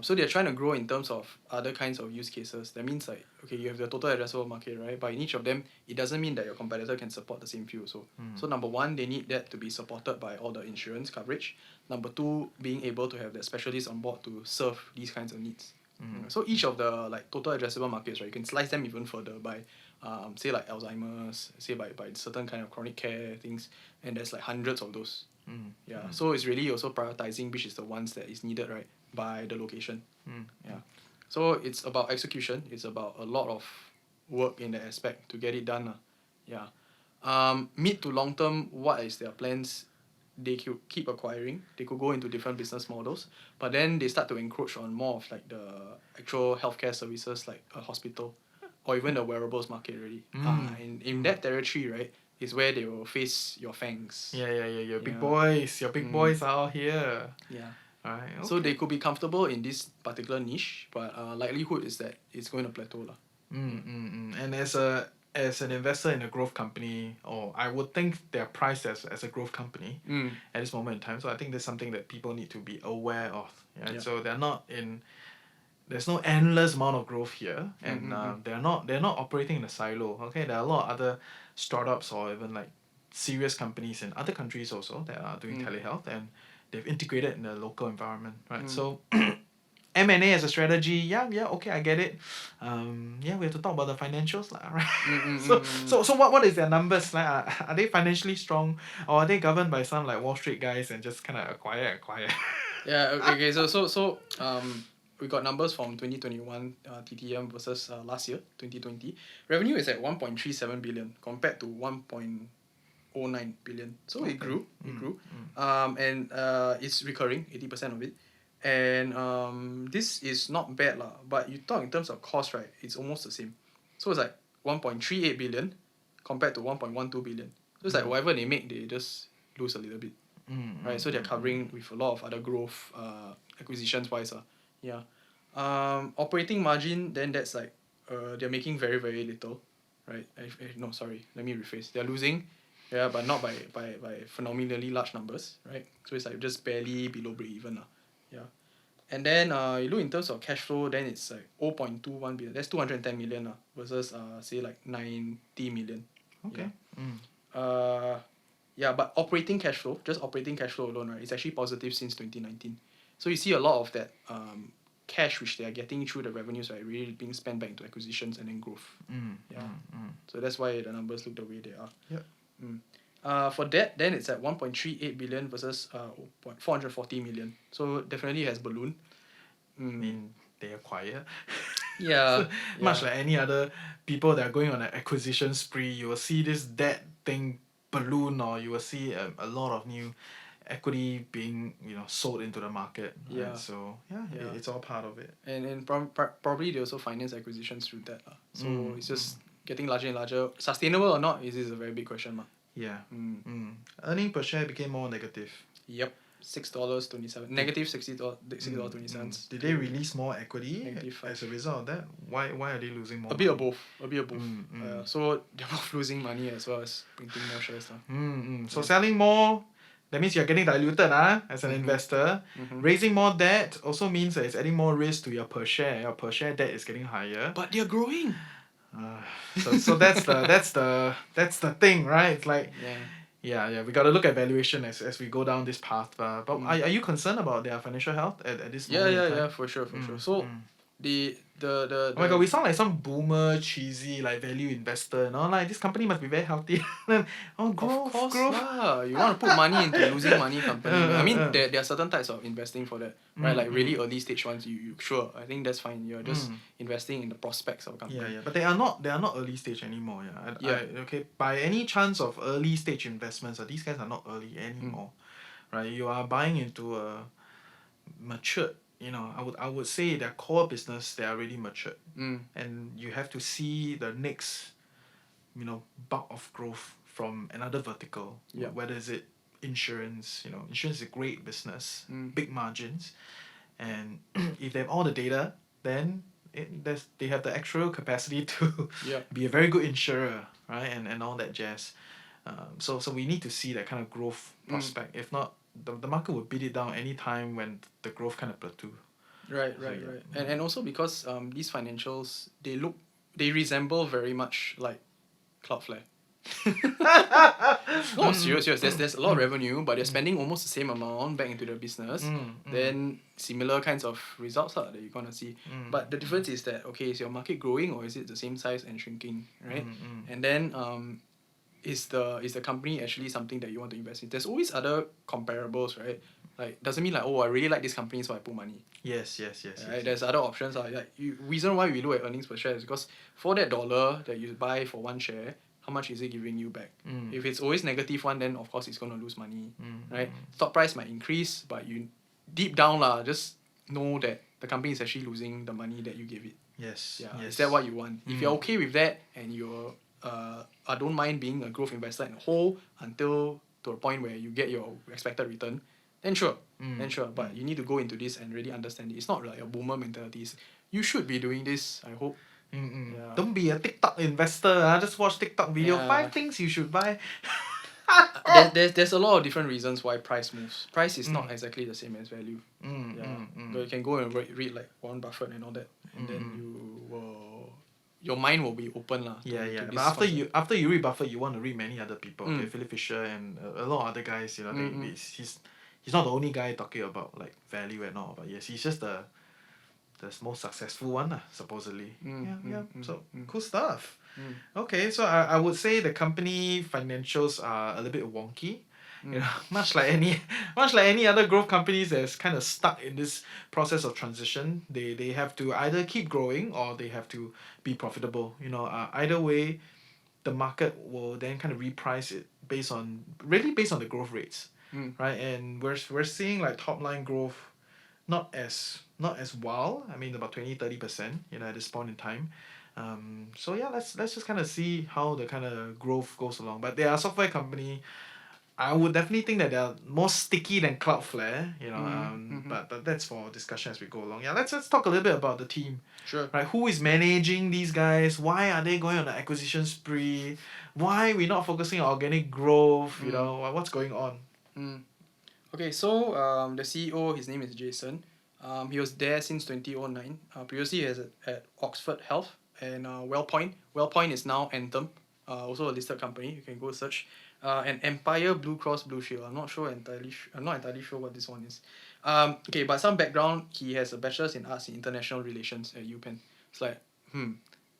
C: So they're trying to grow in terms of other kinds of use cases. That means like, okay, you have the total addressable market, right? But in each of them, it doesn't mean that your competitor can support the same field. So number one, they need that to be supported by all the insurance coverage. Number two, being able to have the specialists on board to serve these kinds of needs. So each of the like total addressable markets, right, you can slice them even further by say like Alzheimer's, say by certain kind of chronic care things, and there's like hundreds of those. Yeah. So it's really also prioritizing which is the ones that is needed, right, by the location. Yeah. So it's about execution. It's about a lot of work in that aspect to get it done. Yeah. Mid to long term, what is their plans? They could keep acquiring. They could go into different business models, but then they start to encroach on more of like the actual healthcare services, like a hospital, or even the wearables market. Really, in that territory, right, is where they will face your fangs.
B: Your big boys. Your big boys are all here.
C: Yeah.
B: Alright, okay.
C: So they could be comfortable in this particular niche, but likelihood is that it's going to plateau lah.
B: And as an investor in a growth company, or I would think they're priced as a growth company at this moment in time. So I think that's something that people need to be aware of. Yeah?
C: Yeah.
B: So there's no endless amount of growth here, and they're not operating in a silo. Okay, there are a lot of other startups or even like serious companies in other countries also that are doing telehealth, and they've integrated in the local environment, right? So M&A as a strategy, okay, I get it. We have to talk about the financials, lah, right? So what is their numbers like? Are they financially strong, or are they governed by some like Wall Street guys and just kind of acquire?
C: Yeah. Okay. So we got numbers from 2021 TTM versus last year 2020. Revenue is at 1.37 billion compared to 1.09 billion. So it grew. And it's recurring 80% of it. And this is not bad lah. But you talk in terms of cost, right? It's almost the same. So it's like 1.38 billion compared to 1.12 billion. So it's like whatever they make, they just lose a little bit. Right, so they're covering with a lot of other growth acquisitions wise. Yeah. Operating margin, then that's like they're making very, very little. Right? No, sorry, let me rephrase. They're losing, yeah, but not by phenomenally large numbers, right? So it's like just barely below break even. Yeah. And then you look in terms of cash flow, then it's like 0.21 billion. That's 210 million versus say like 90 million.
B: Okay.
C: Yeah, but operating cash flow, just operating cash flow alone, right, it's actually positive since 2019. So you see a lot of that cash which they are getting through the revenues, right, really being spent back into acquisitions and then growth. So that's why the numbers look the way they are. For that, then it's at 1.38 billion versus 440 million. So definitely has ballooned.
B: I mean, they acquire.
C: Yeah.
B: Much like any other people that are going on an acquisition spree, you will see that thing balloon, or you will see a lot of new equity being sold into the market. Right?
C: Yeah.
B: So it's all part of it.
C: And probably they also finance acquisitions through that. So it's just getting larger and larger. Sustainable or not is a very big question mark.
B: Yeah. Earning per share became more negative.
C: Yep. $6.27. Negative $6.20.
B: Did they release more equity
C: Negative
B: as a result of that? Why are they losing more?
C: A bit of both. So they're both losing money as well as printing more shares.
B: So selling more, that means you're getting diluted as an investor. Raising more debt also means that it's adding more risk to your per share. Your per share debt is getting higher.
C: But they're growing.
B: So that's the thing, right? It's like we got to look at valuation as we go down this path. But are you concerned about their financial health at this moment?
C: Yeah, for sure. So the
B: oh my god, we sound like some boomer cheesy like value investor, like this company must be very healthy. Growth.
C: Lah. You want to put money into losing money company. I mean, there are certain types of investing for that, right? Like really early stage ones. You sure? I think that's fine. You're just investing in the prospects of a company.
B: Yeah. But they are not early stage anymore. Okay. By any chance of early stage investments, these guys are not early anymore, right? You are buying into a matured. I would say their core business, they are already matured. And you have to see the next, bulk of growth from another vertical.
C: Yeah.
B: Whether is it insurance. Insurance is a great business, big margins, and if they have all the data, then they have the actual capacity to
C: Yeah.
B: be a very good insurer, right? And all that jazz. So we need to see that kind of growth prospect. If not, the market will beat it down anytime when the growth kind of plateau.
C: Right. And also because these financials, they resemble very much like Cloudflare. No, serious. There's a lot of revenue, but they're spending almost the same amount back into the business. Then similar kinds of results that you're gonna see. But the difference is that, okay, is your market growing or is it the same size and shrinking, right? And then is the company actually something that you want to invest in? There's always other comparables, right? Like doesn't mean like, oh, I really like this company so I put money.
B: Yes.
C: Right? There's other options. Reason why we look at earnings per share is because for that dollar that you buy for one share, how much is it giving you back? If it's always negative one, then of course it's gonna lose money. Right? Stock price might increase, but you deep down just know that the company is actually losing the money that you gave it.
B: Yes.
C: Yeah. Is that what you want? If you're okay with that and you're I don't mind being a growth investor and hold until to a point where you get your expected return, then sure. But you need to go into this and really understand it. It's not like a boomer mentality. You should be doing this, I hope. Yeah.
B: Don't be a TikTok investor. Just watch TikTok video.
C: Yeah.
B: 5 things you should buy.
C: There's a lot of different reasons why price moves. Price is not exactly the same as value. You can go and read like Warren Buffett and all that, and then your mind will be open to
B: But
C: this
B: after
C: concept.
B: you read Buffett, you want to read many other people. Okay, Philip Fisher and a lot of other guys. He's not the only guy talking about like value and all. But yes, he's just the most successful one, supposedly. So cool stuff. Okay, so I would say the company financials are a little bit wonky. Much like any other growth companies that's kind of stuck in this process of transition. They have to either keep growing or they have to be profitable. Either way, the market will then kind of reprice it based on the growth rates, right? And we're seeing like top line growth not as wild. I mean about 20-30%, at this point in time. So yeah, let's just kind of see how the kind of growth goes along. But there are software company, I would definitely think that they're more sticky than Cloudflare, but that's for discussion as we go along. Yeah, let's talk a little bit about the team.
C: Sure.
B: Right, who is managing these guys? Why are they going on an acquisition spree? Why we not focusing on organic growth? What's going on?
C: Okay, so the CEO, his name is Jason. He was there since 2009. Previously he was at Oxford Health and Wellpoint. Wellpoint is now Anthem, also a listed company. You can go search. And Empire Blue Cross Blue Shield. I'm not entirely sure what this one is. Okay, but some background. He has a bachelor's in arts in international relations at UPenn. It's like,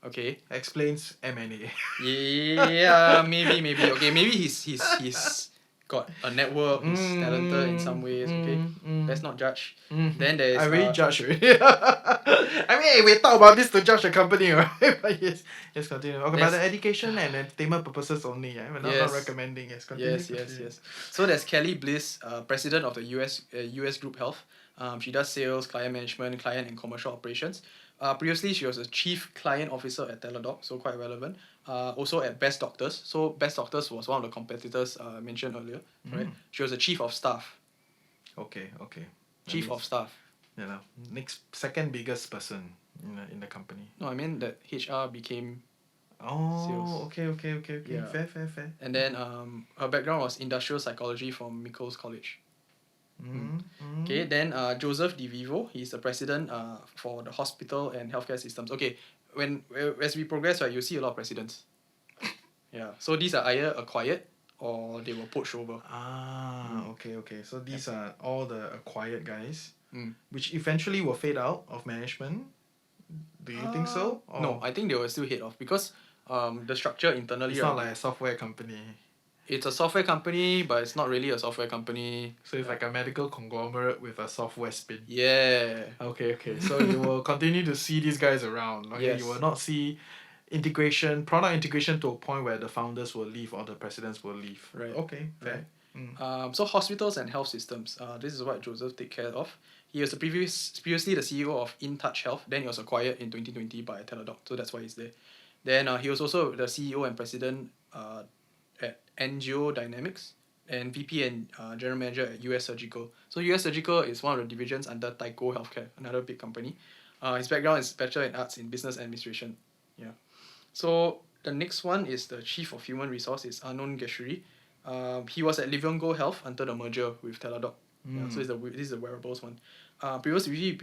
C: okay.
B: Explains M&A.
C: Yeah, maybe. Okay, maybe he's got a network. He's talented in some ways. Okay, let's not judge. Then there's
B: I really judge already. I mean, we talk about this to judge a company, right? But yes, continue. Okay, but the education and entertainment purposes only. We're not recommending. Yes, continue.
C: Yes. So there's Kelly Bliss, president of the US Group Health. She does sales, client management, client and commercial operations. Previously, she was a chief client officer at Teladoc, so quite relevant. Also at Best Doctors. So Best Doctors was one of the competitors mentioned earlier, right? She was a chief of staff.
B: Okay.
C: Chief of staff.
B: Second biggest person in the company.
C: No, I mean that HR became
B: sales. Okay.
C: Yeah.
B: Fair.
C: And then her background was industrial psychology from Michael's College. Okay, then Joseph DeVivo, he's the president for the hospital and healthcare systems. Okay, as we progress, right, you'll see a lot of presidents. Yeah, so these are either acquired or they were poached over.
B: Okay. So these are all the acquired guys, which eventually will fade out of management. Do you think so? Or
C: No, I think they will still head off because the structure internally.
B: It's not like a software company.
C: It's a software company, but it's not really a software company.
B: So it's like a medical conglomerate with a software spin.
C: Yeah.
B: Okay. So you will continue to see these guys around. Okay?
C: Yes.
B: You will not see product integration to a point where the founders will leave or the presidents will leave.
C: Right.
B: Okay, fair.
C: Right. So hospitals and health systems. This is what Joseph take care of. He was previously the CEO of InTouch Health. Then he was acquired in 2020 by Teladoc. So that's why he's there. Then he was also the CEO and president at NGO Dynamics. and VP and General Manager at US Surgical. So US Surgical is one of the divisions under Tyco Healthcare, another big company. His background is Bachelor in Arts in Business Administration. Yeah. So the next one is the Chief of Human Resources, Anon Geshuri. He was at Livongo Health until the merger with Teladoc. Yeah, so this is the wearables one. Previously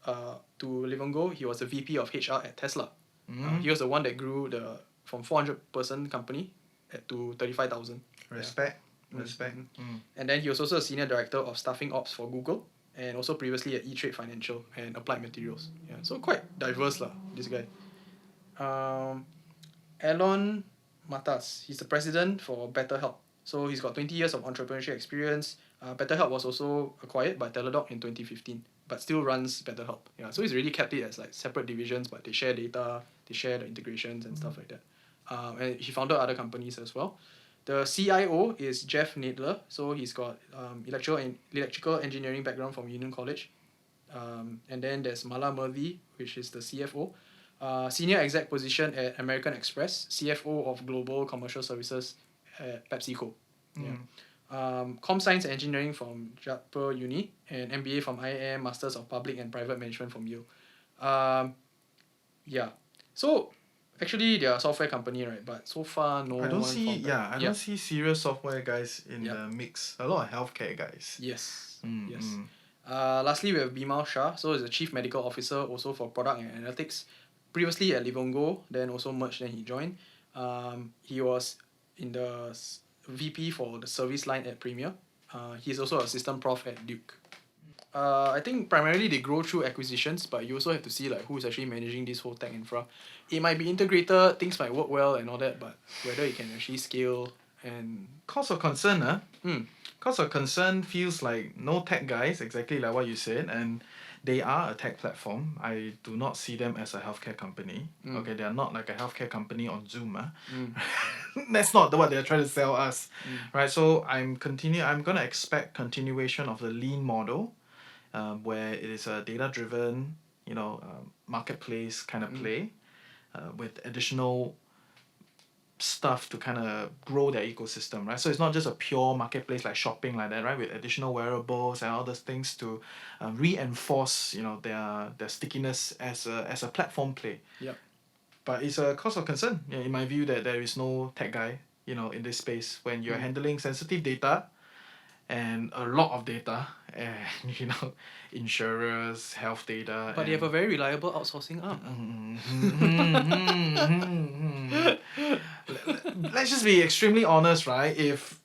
C: to Livongo, he was the VP of HR at Tesla. He was the one that grew the from 400-person company to 35,000.
B: Respect.
C: Yeah.
B: Respect.
C: And then he was also a senior director of staffing ops for Google, and also previously at E-Trade Financial and Applied Materials. Yeah, so quite diverse lah, this guy. Elon Matas, he's the president for BetterHelp. So he's got 20 years of entrepreneurship experience. BetterHelp was also acquired by Teladoc in 2015, but still runs BetterHelp. Yeah, so he's really kept it as like separate divisions, but they share data, they share the integrations and stuff like that. And he founded other companies as well. The CIO is Jeff Nadler. So he's got electrical engineering background from Union College. And then there's Mala Murthy, which is the CFO. Senior exec position at American Express, CFO of Global Commercial Services at PepsiCo. Yeah. Com Science Engineering from Japper Uni and MBA from IIM, Masters of Public and Private Management from Yale. Yeah. So actually they are a software company, right? But so far no
B: I don't
C: one
B: see
C: from
B: I don't see serious software guys in the mix. A lot of healthcare guys.
C: Yes. Yes. Lastly, we have Bimal Shah. So he's the Chief Medical Officer also for Product and Analytics. Previously at Livongo, then also merged, then he joined. He was in the VP for the service line at Premier. He's also assistant prof at Duke. I think primarily they grow through acquisitions, but you also have to see like who's actually managing this whole tech infra. It might be integrated, things might work well and all that, but whether it can actually scale and
B: Cause of concern, Cause of concern feels like no tech guys, exactly like what you said, and they are a tech platform. I do not see them as a healthcare company. Okay, they are not like a healthcare company on Zoom. That's not what they're trying to sell us. Right? So I'm gonna expect continuation of the lean model, where it is a data driven, marketplace kind of play, with additional stuff to kind of grow their ecosystem, right? So it's not just a pure marketplace like shopping like that, right? With additional wearables and all those things to reinforce, their stickiness as a platform play.
C: yeah.
B: But it's a cause of concern, in my view, that there is no tech guy, in this space when you're handling sensitive data and a lot of data and insurers, health data.
C: But they have a very reliable outsourcing arm.
B: Let's just be extremely honest, right? If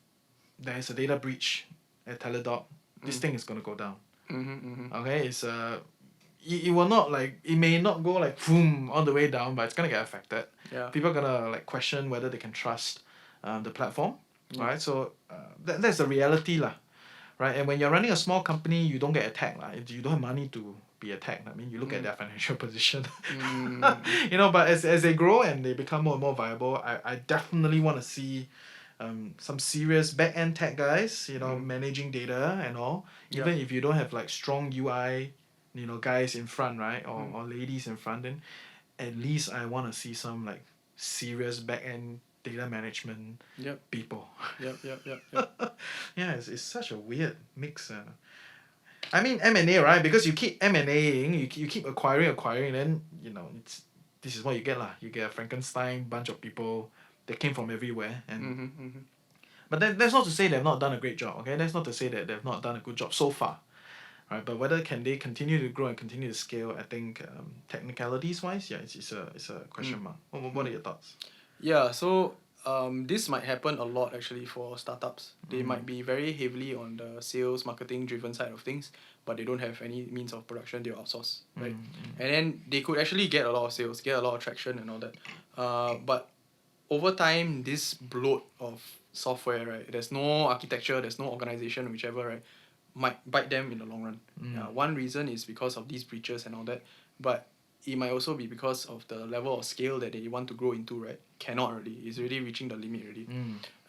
B: there is a data breach at Teladoc, this thing is gonna go down. Okay, it's it will not it may not go like boom all the way down, but it's gonna get affected.
C: Yeah.
B: People are gonna question whether they can trust the platform, right? So that's the reality lah, right? And when you're running a small company, you don't get attacked lah. You don't have money to be attacked. I mean, you look at their financial position. But as they grow and they become more and more viable, I definitely want to see some serious back-end tech guys, managing data and all. Even if you don't have like strong UI, guys in front, right? Or ladies in front, then at least I want to see some like serious back-end data management people.
C: Yep.
B: Yeah, it's such a weird mix. I mean M&A, right? Because you keep M&Aing, you keep acquiring, then this is what you get lah. You get a Frankenstein bunch of people that came from everywhere, and but that's not to say they've not done a great job. Okay, that's not to say that they've not done a good job so far, right? But whether can they continue to grow and continue to scale, I think technicalities wise, it's a question mark. What are your thoughts?
C: Yeah, so this might happen a lot actually for startups. They might be very heavily on the sales, marketing driven side of things, but they don't have any means of production, they'll outsource, right? And then they could actually get a lot of sales, get a lot of traction and all that. But over time, this bloat of software, right, there's no architecture, there's no organization, whichever, right, might bite them in the long run. One reason is because of these breaches and all that, but it might also be because of the level of scale that they want to grow into, right? Cannot really. It's already reaching the limit already.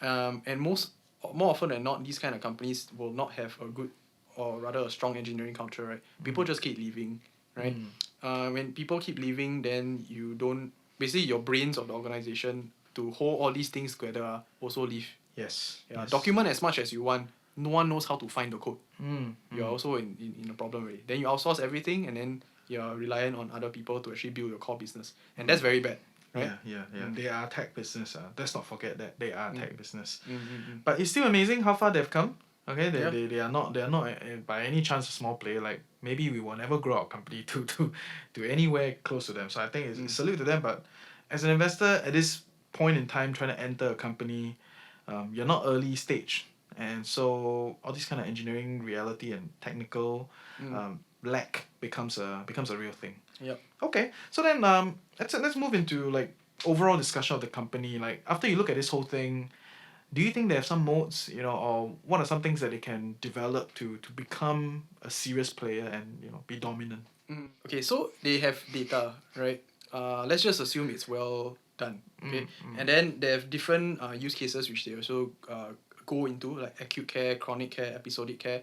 C: And more often than not, these kind of companies will not have a good or rather a strong engineering culture, right? People just keep leaving, right? When people keep leaving, then you don't... Basically, your brains of the organization to hold all these things together also leave.
B: Yes.
C: Yeah,
B: yes.
C: document as much as you want. No one knows how to find the code.
B: Mm,
C: You're also in a problem already. Then you outsource everything, and then you're reliant on other people to actually build your core business, and that's very bad, right?
B: Yeah. They are tech business. Let's not forget that they are tech business.
C: Mm.
B: But it's still amazing how far they've come. Okay,
C: Yeah.
B: they are not by any chance a small player. Like maybe we will never grow our company to anywhere close to them. So I think it's salute to them. But as an investor at this point in time, trying to enter a company, you're not early stage, and so all this kind of engineering reality and technical lack becomes a real thing.
C: Yep.
B: Okay, so then let's move into like overall discussion of the company. Like after you look at this whole thing, do you think they have some modes, or what are some things that they can develop to become a serious player and be dominant?
C: Okay, so they have data, right? Let's just assume it's well done. Okay, and then they have different use cases which they also go into, like acute care, chronic care, episodic care.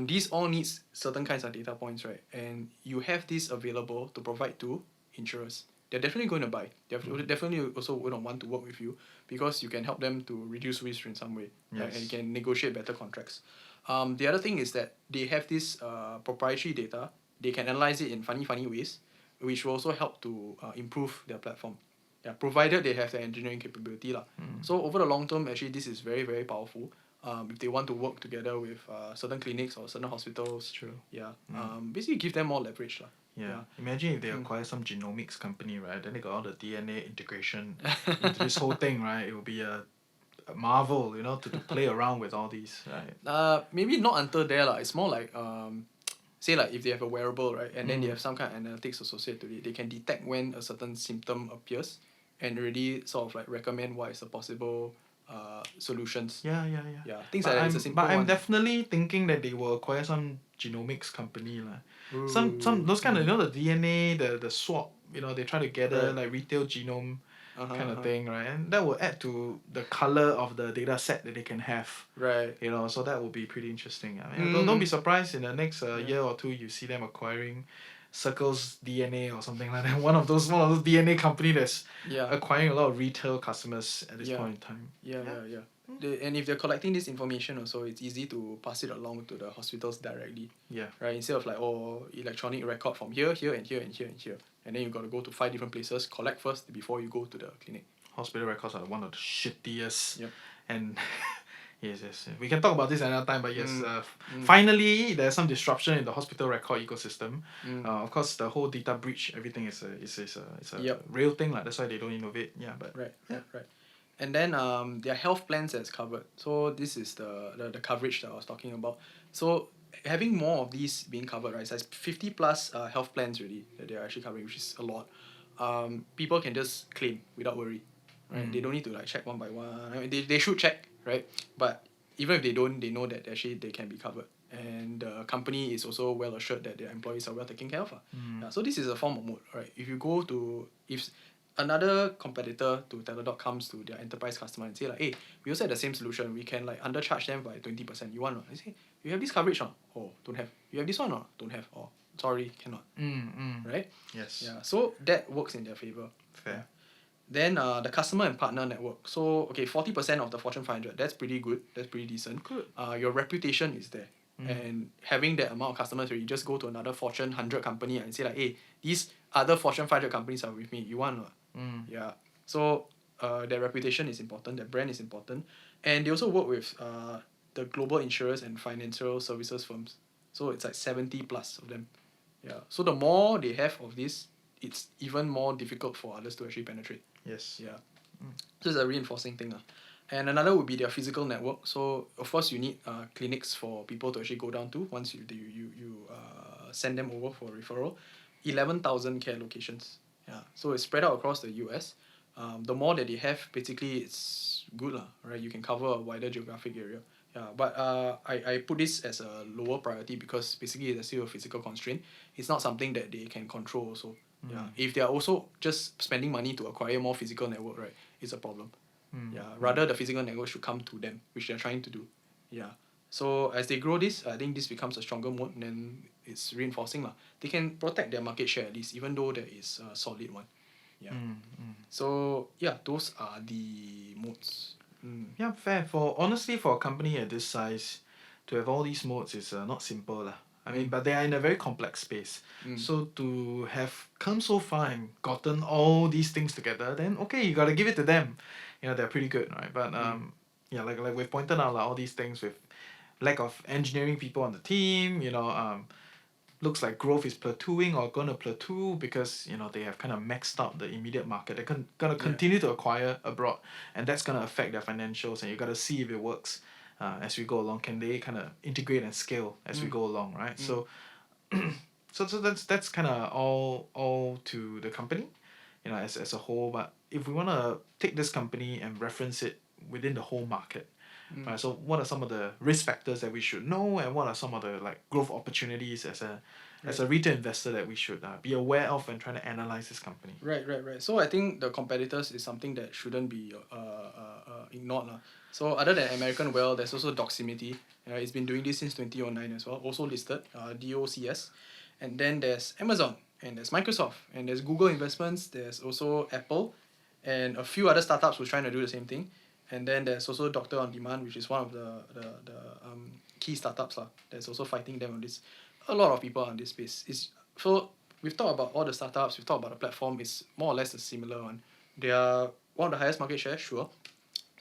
C: These all needs certain kinds of data points, right? And you have this available to provide to insurers. They're definitely going to buy. They're definitely also going to want to work with you because you can help them to reduce risk in some way, right? And you
B: Yes.
C: can negotiate better contracts. The other thing is that they have this proprietary data. They can analyze it in funny ways, which will also help to improve their platform. Yeah, provided they have the engineering capability lah. So over the long term, actually, this is very very powerful. If they want to work together with certain clinics or certain hospitals,
B: True.
C: yeah, basically give them more leverage lah.
B: Yeah. Imagine if they acquire some genomics company, right? Then they got all the DNA integration into this whole thing, right? It will be a marvel, to play around with all these, right?
C: Maybe not until there lah. It's more like say like if they have a wearable, right, and then they have some kind of analytics associated to it, they can detect when a certain symptom appears and already sort of like recommend what is the possible solutions.
B: Yeah.
C: Yeah, things
B: But
C: like that. It's a simple
B: I'm
C: one.
B: definitely thinking that they will acquire some genomics company lah. Some
C: Ooh.
B: those kind of the DNA, the swap, they try to gather
C: Right.
B: like retail genome kind of
C: Uh-huh.
B: thing, right? And that will add to the color of the data set that they can have.
C: Right.
B: So that will be pretty interesting. I mean, don't be surprised in the next
C: Yeah.
B: year or two you see them acquiring Circle's DNA or something like that. One of those DNA company that's
C: Yeah.
B: acquiring a lot of retail customers at this
C: Yeah.
B: point in time.
C: Yeah. And if they're collecting this information also, it's easy to pass it along to the hospitals directly.
B: Yeah.
C: Right? Instead of like, electronic record from here, and here, and here, and here. And then you got to go to 5 different places, collect first before you go to the clinic.
B: Hospital records are one of the shittiest.
C: Yep.
B: And yes. We can talk about this another time, but yes, finally there's some disruption in the hospital record ecosystem. Of course, the whole data breach, everything is a
C: Yep.
B: real thing, like. That's why they don't innovate. Yeah, but
C: Right. And then their health plans that's covered. So this is the coverage that I was talking about. So having more of these being covered, right? So it's 50 plus health plans really that they're actually covering, which is a lot. People can just claim without worry. Right? They don't need to like check one by one. I mean, they should check, right? But even if they don't, they know that actually they can be covered. And the company is also well assured that their employees are well taken care of. Yeah, so this is a form of mode, right? If you go to if another competitor to Teladoc comes to their enterprise customer and say like, hey, we also have the same solution. We can like undercharge them by 20%. You want or not? They say, you have this coverage or not? Oh, don't have. You have this one or not? Don't have. Oh, sorry, cannot. Right?
B: yes.
C: Yeah. So that works in their favor.
B: Fair.
C: Then the customer and partner network. So okay, 40% of the Fortune 500. That's pretty good. That's pretty decent.
B: Good.
C: Your reputation is there. And having that amount of customers where you just go to another Fortune 100 company and say like, hey, these other Fortune 500 companies are with me. You want or not? Yeah. So their reputation is important. Their brand is important. And they also work with the global insurers and financial services firms. So it's like 70 plus of them. Yeah. So the more they have of this, it's even more difficult for others to actually penetrate.
B: Yes.
C: Yeah. So it's a reinforcing thing. And another would be their physical network. So of course you need clinics for people to actually go down to once you send them over for referral. 11,000 care locations. Yeah. So it's spread out across the US. The more that they have, basically it's good lah, right? You can cover a wider geographic area. Yeah, but I put this as a lower priority because basically there's still a physical constraint. It's not something that they can control also. Yeah. If they are also just spending money to acquire more physical network, right, it's a problem. Yeah. Rather the physical network should come to them, which they're trying to do. Yeah. So as they grow this, I think this becomes a stronger moat, and then it's reinforcing lah. They can protect their market share at least, even though there is a solid one. Yeah. So yeah, those are the moats.
B: Yeah, fair. Honestly, for a company at this size, to have all these modes is not simple lah. I mean, but they are in a very complex space. So to have come so far and gotten all these things together, then okay, you gotta give it to them. You know, they're pretty good, right? But yeah, like we've pointed out, like, all these things with lack of engineering people on the team. Looks like growth is plateauing or gonna plateau because they have kind of maxed out the immediate market. They're gonna continue to acquire abroad, and that's gonna affect their financials. And you gotta see if it works as we go along. Can they kind of integrate and scale as we go along, right? So, so that's kind of all to the company, as a whole. But if we wanna take this company and reference it within the whole market. Right, so what are some of the risk factors that we should know, and what are some of the growth opportunities as a retail investor that we should be aware of when trying to analyze this company?
C: Right. So I think the competitors is something that shouldn't be ignored lah. So other than American Well, there's also Doximity. It's been doing this since 2009 as well. Also listed, DOCS, and then there's Amazon, and there's Microsoft, and there's Google Investments. There's also Apple, and a few other startups who's trying to do the same thing. And then there's also Doctor on Demand, which is one of the key startups lah. That's also fighting them on this. A lot of people on this space. So we've talked about all the startups. We've talked about the platform. It's more or less a similar one. They are one of the highest market share, sure,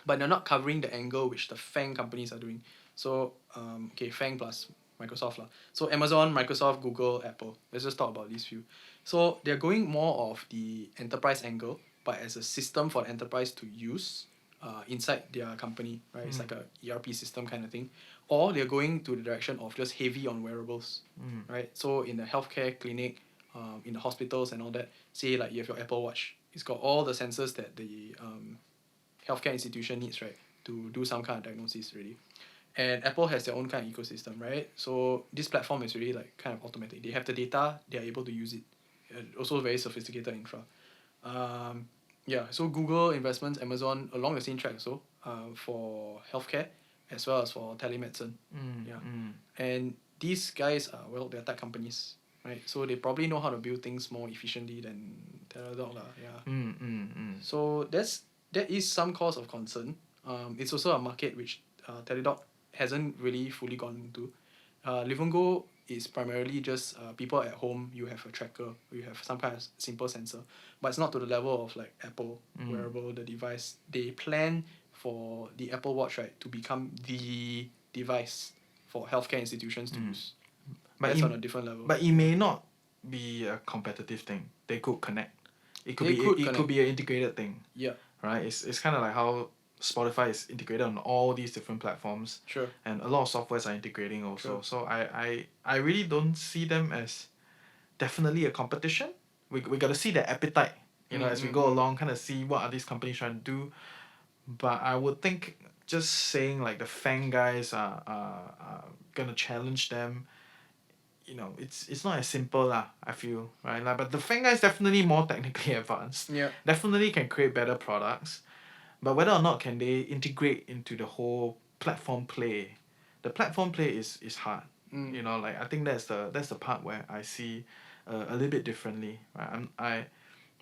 C: but they're not covering the angle which the FANG companies are doing. So FANG plus Microsoft lah. So Amazon, Microsoft, Google, Apple. Let's just talk about these few. So they're going more of the enterprise angle, but as a system for the enterprise to use inside their company, right? It's like a ERP system kind of thing. Or they're going to the direction of just heavy on wearables, right? So in the healthcare clinic, in the hospitals and all that, say like you have your Apple Watch, it's got all the sensors that the healthcare institution needs, right, to do some kind of diagnosis really. And Apple has their own kind of ecosystem, right? So this platform is really like kind of automatic. They have the data, they are able to use it. Also very sophisticated infra. So Google Investments, Amazon, along the same track also, for healthcare as well as for telemedicine. And these guys are, well, they're tech companies, right? So they probably know how to build things more efficiently than Teladoc lah. So that is some cause of concern. It's also a market which Teladoc hasn't really fully gone into. Livongo is primarily just people at home. You have a tracker, you have some kind of simple sensor, but it's not to the level of like Apple wearable, the device. They plan for the Apple Watch, right, to become the device for healthcare institutions to use. But that's on a different level.
B: But it may not be a competitive thing. They could connect. It could be an integrated thing.
C: Yeah.
B: Right. It's kind of like how Spotify is integrated on all these different platforms.
C: Sure.
B: And a lot of softwares are integrating also.
C: Sure.
B: So I really don't see them as definitely a competition. We got to see their appetite, as we go along, kind of see what are these companies trying to do. But I would think just saying like the FANG guys are gonna challenge them, it's not as simple lah, I feel, right? Like, but the FANG guys definitely more technically advanced.
C: Yeah.
B: Definitely can create better products. But whether or not can they integrate into the whole platform play, the platform play is hard. I think that's the part where I see a little bit differently. Right?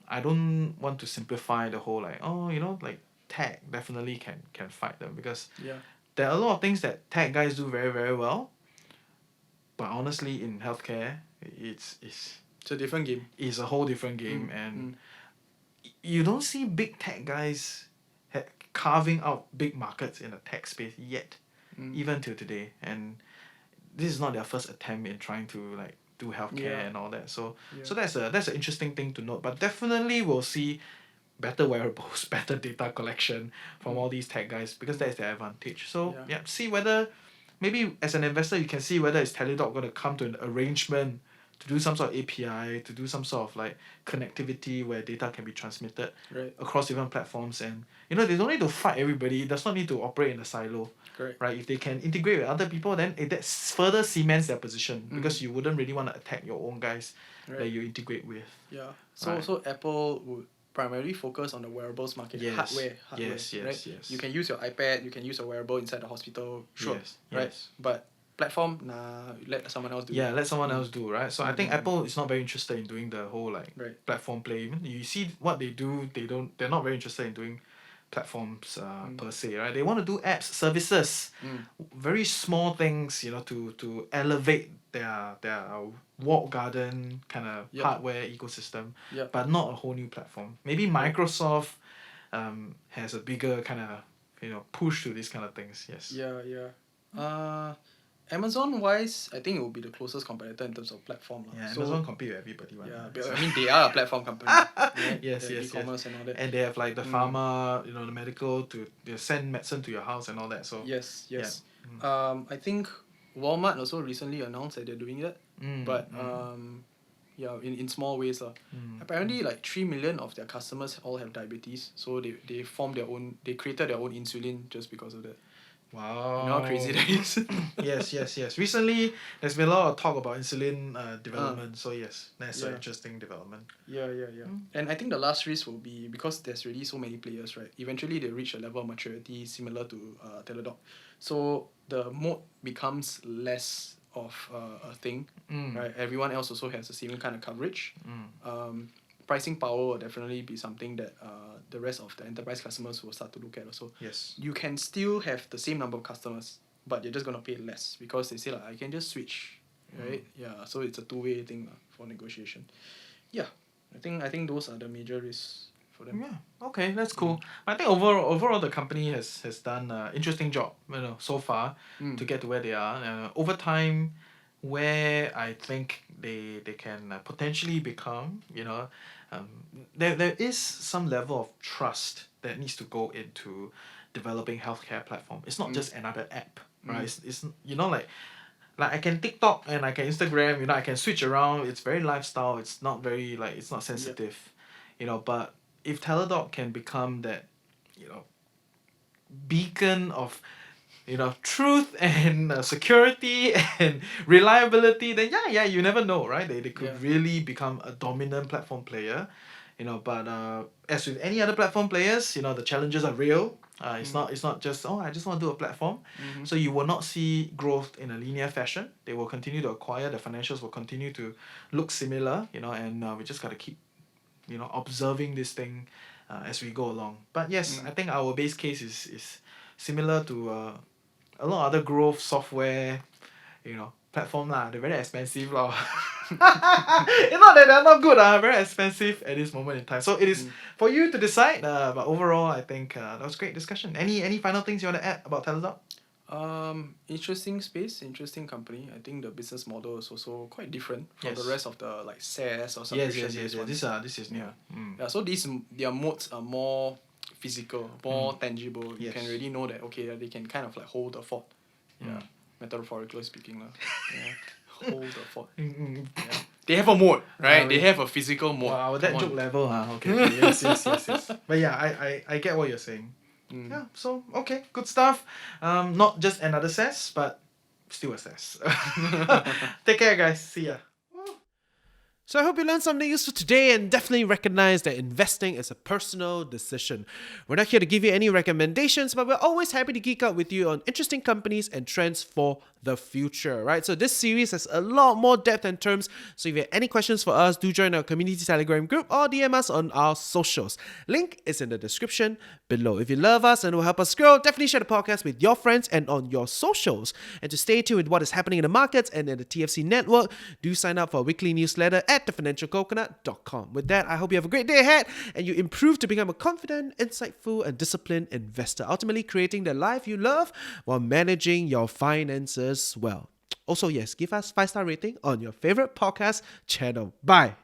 B: I don't want to simplify the whole like tech definitely can fight them, because there are a lot of things that tech guys do very, very well. But honestly, in healthcare, it's
C: a different game.
B: It's a whole different game, and you don't see big tech guys carving out big markets in the tech space yet, even till today. And this is not their first attempt in trying to like do healthcare and all that. So that's an interesting thing to note. But definitely we'll see better wearables, better data collection from all these tech guys, because that is their advantage. So see whether maybe as an investor you can see whether is Teladoc going to come to an arrangement to do some sort of API, to do some sort of like connectivity where data can be transmitted across different platforms. And they don't need to fight everybody. It does not need to operate in a silo. Right? If they can integrate with other people, then that further cements their position, because you wouldn't really want to attack your own guys that you integrate with.
C: So Apple would primarily focus on the wearables market. Hardware,
B: yes.
C: You can use your iPad, you can use a wearable inside the hospital, right? But platform, let someone else do.
B: Let someone else do, right? So I think Apple is not very interested in doing the whole platform play. Even you see what they do, they're not very interested in doing platforms per se, right? They want to do apps, services, very small things, to elevate their walled garden kind of
C: Yep.
B: hardware ecosystem,
C: Yep.
B: but not a whole new platform. Maybe Microsoft has a bigger kind of push to these kind of things. Yes.
C: Yeah. Amazon wise, I think it will be the closest competitor in terms of platform.
B: Yeah,
C: So,
B: Amazon compete with everybody.
C: yeah,
B: Right?
C: but
B: So-
C: I mean they are a platform company. Right?
B: Yes,
C: They're
B: yes,
C: e-commerce and all that.
B: and they have like the pharma, the medical to they send medicine to your house and all that. So
C: Yes.
B: yeah.
C: I think Walmart also recently announced that they're doing that. But yeah, in small ways. Apparently like 3 million of their customers all have diabetes. So they created their own insulin just because of that.
B: Wow.
C: You know how crazy that is?
B: Yes. Recently, there's been a lot of talk about insulin development. So yes, that's an
C: Yeah.
B: interesting development.
C: Yeah. And I think the last risk will be because there's really so many players, right? Eventually they reach a level of maturity similar to Teladoc. So the moat becomes less of a thing, right? Everyone else also has the same kind of coverage. Pricing power will definitely be something that the rest of the enterprise customers will start to look at also.
B: Yes.
C: You can still have the same number of customers, but you're just gonna pay less because they say like I can just switch, right? Yeah, so it's a two-way thing for negotiation. Yeah, I think those are the major risks for them.
B: Yeah. Okay, that's cool. I think overall the company has done an interesting job, so far to get to where they are. Over time, where I think they can potentially become, there is some level of trust that needs to go into developing healthcare platform. It's not just another app, right? It's like I can TikTok and I can Instagram, I can switch around. It's very lifestyle. It's not very it's not sensitive, but if Teladoc can become that, beacon of, truth and security and reliability, then yeah, you never know, right? They could really become a dominant platform player, but as with any other platform players, the challenges are real. It's not just I just want to do a platform. So you will not see growth in a linear fashion. They will continue to acquire. The financials will continue to look similar, and we just got to keep observing this thing as we go along. But yes, I think our base case is similar to a lot of other growth software, platform lah. They're very expensive lah. It's not that they're not good, very expensive at this moment in time. So it is for you to decide. But overall, I think that was great discussion. Any final things you want to add about Teladoc?
C: Interesting space, interesting company. I think the business model is also quite different from the rest of the like SaaS or subscription.
B: Yes. This is new.
C: Yeah, so their modes are more physical, more tangible. You can really know that they can kind of like hold the fort. Yeah, metaphorically speaking lah. Yeah, hold the fort. Yeah. They have a mode, right? They have a physical mode.
B: Wow, that joke level, okay. Yes. But yeah, I get what you're saying. Yeah, so okay, good stuff. Not just another SaaS, but still a SaaS. Take care, guys. See ya.
A: So I hope you learned something useful today and definitely recognize that investing is a personal decision. We're not here to give you any recommendations, but we're always happy to geek out with you on interesting companies and trends for the future, right? So this series has a lot more depth and terms. So if you have any questions for us, do join our community Telegram group or DM us on our socials. Link is in the description below. If you love us and will help us grow, definitely share the podcast with your friends and on your socials. And to stay tuned with what is happening in the markets and in the TFC network, do sign up for our weekly newsletter at thefinancialcoconut.com. With that, I hope you have a great day ahead and you improve to become a confident, insightful, and disciplined investor, ultimately creating the life you love while managing your finances well. Also, yes, give us 5-star rating on your favorite podcast channel. Bye.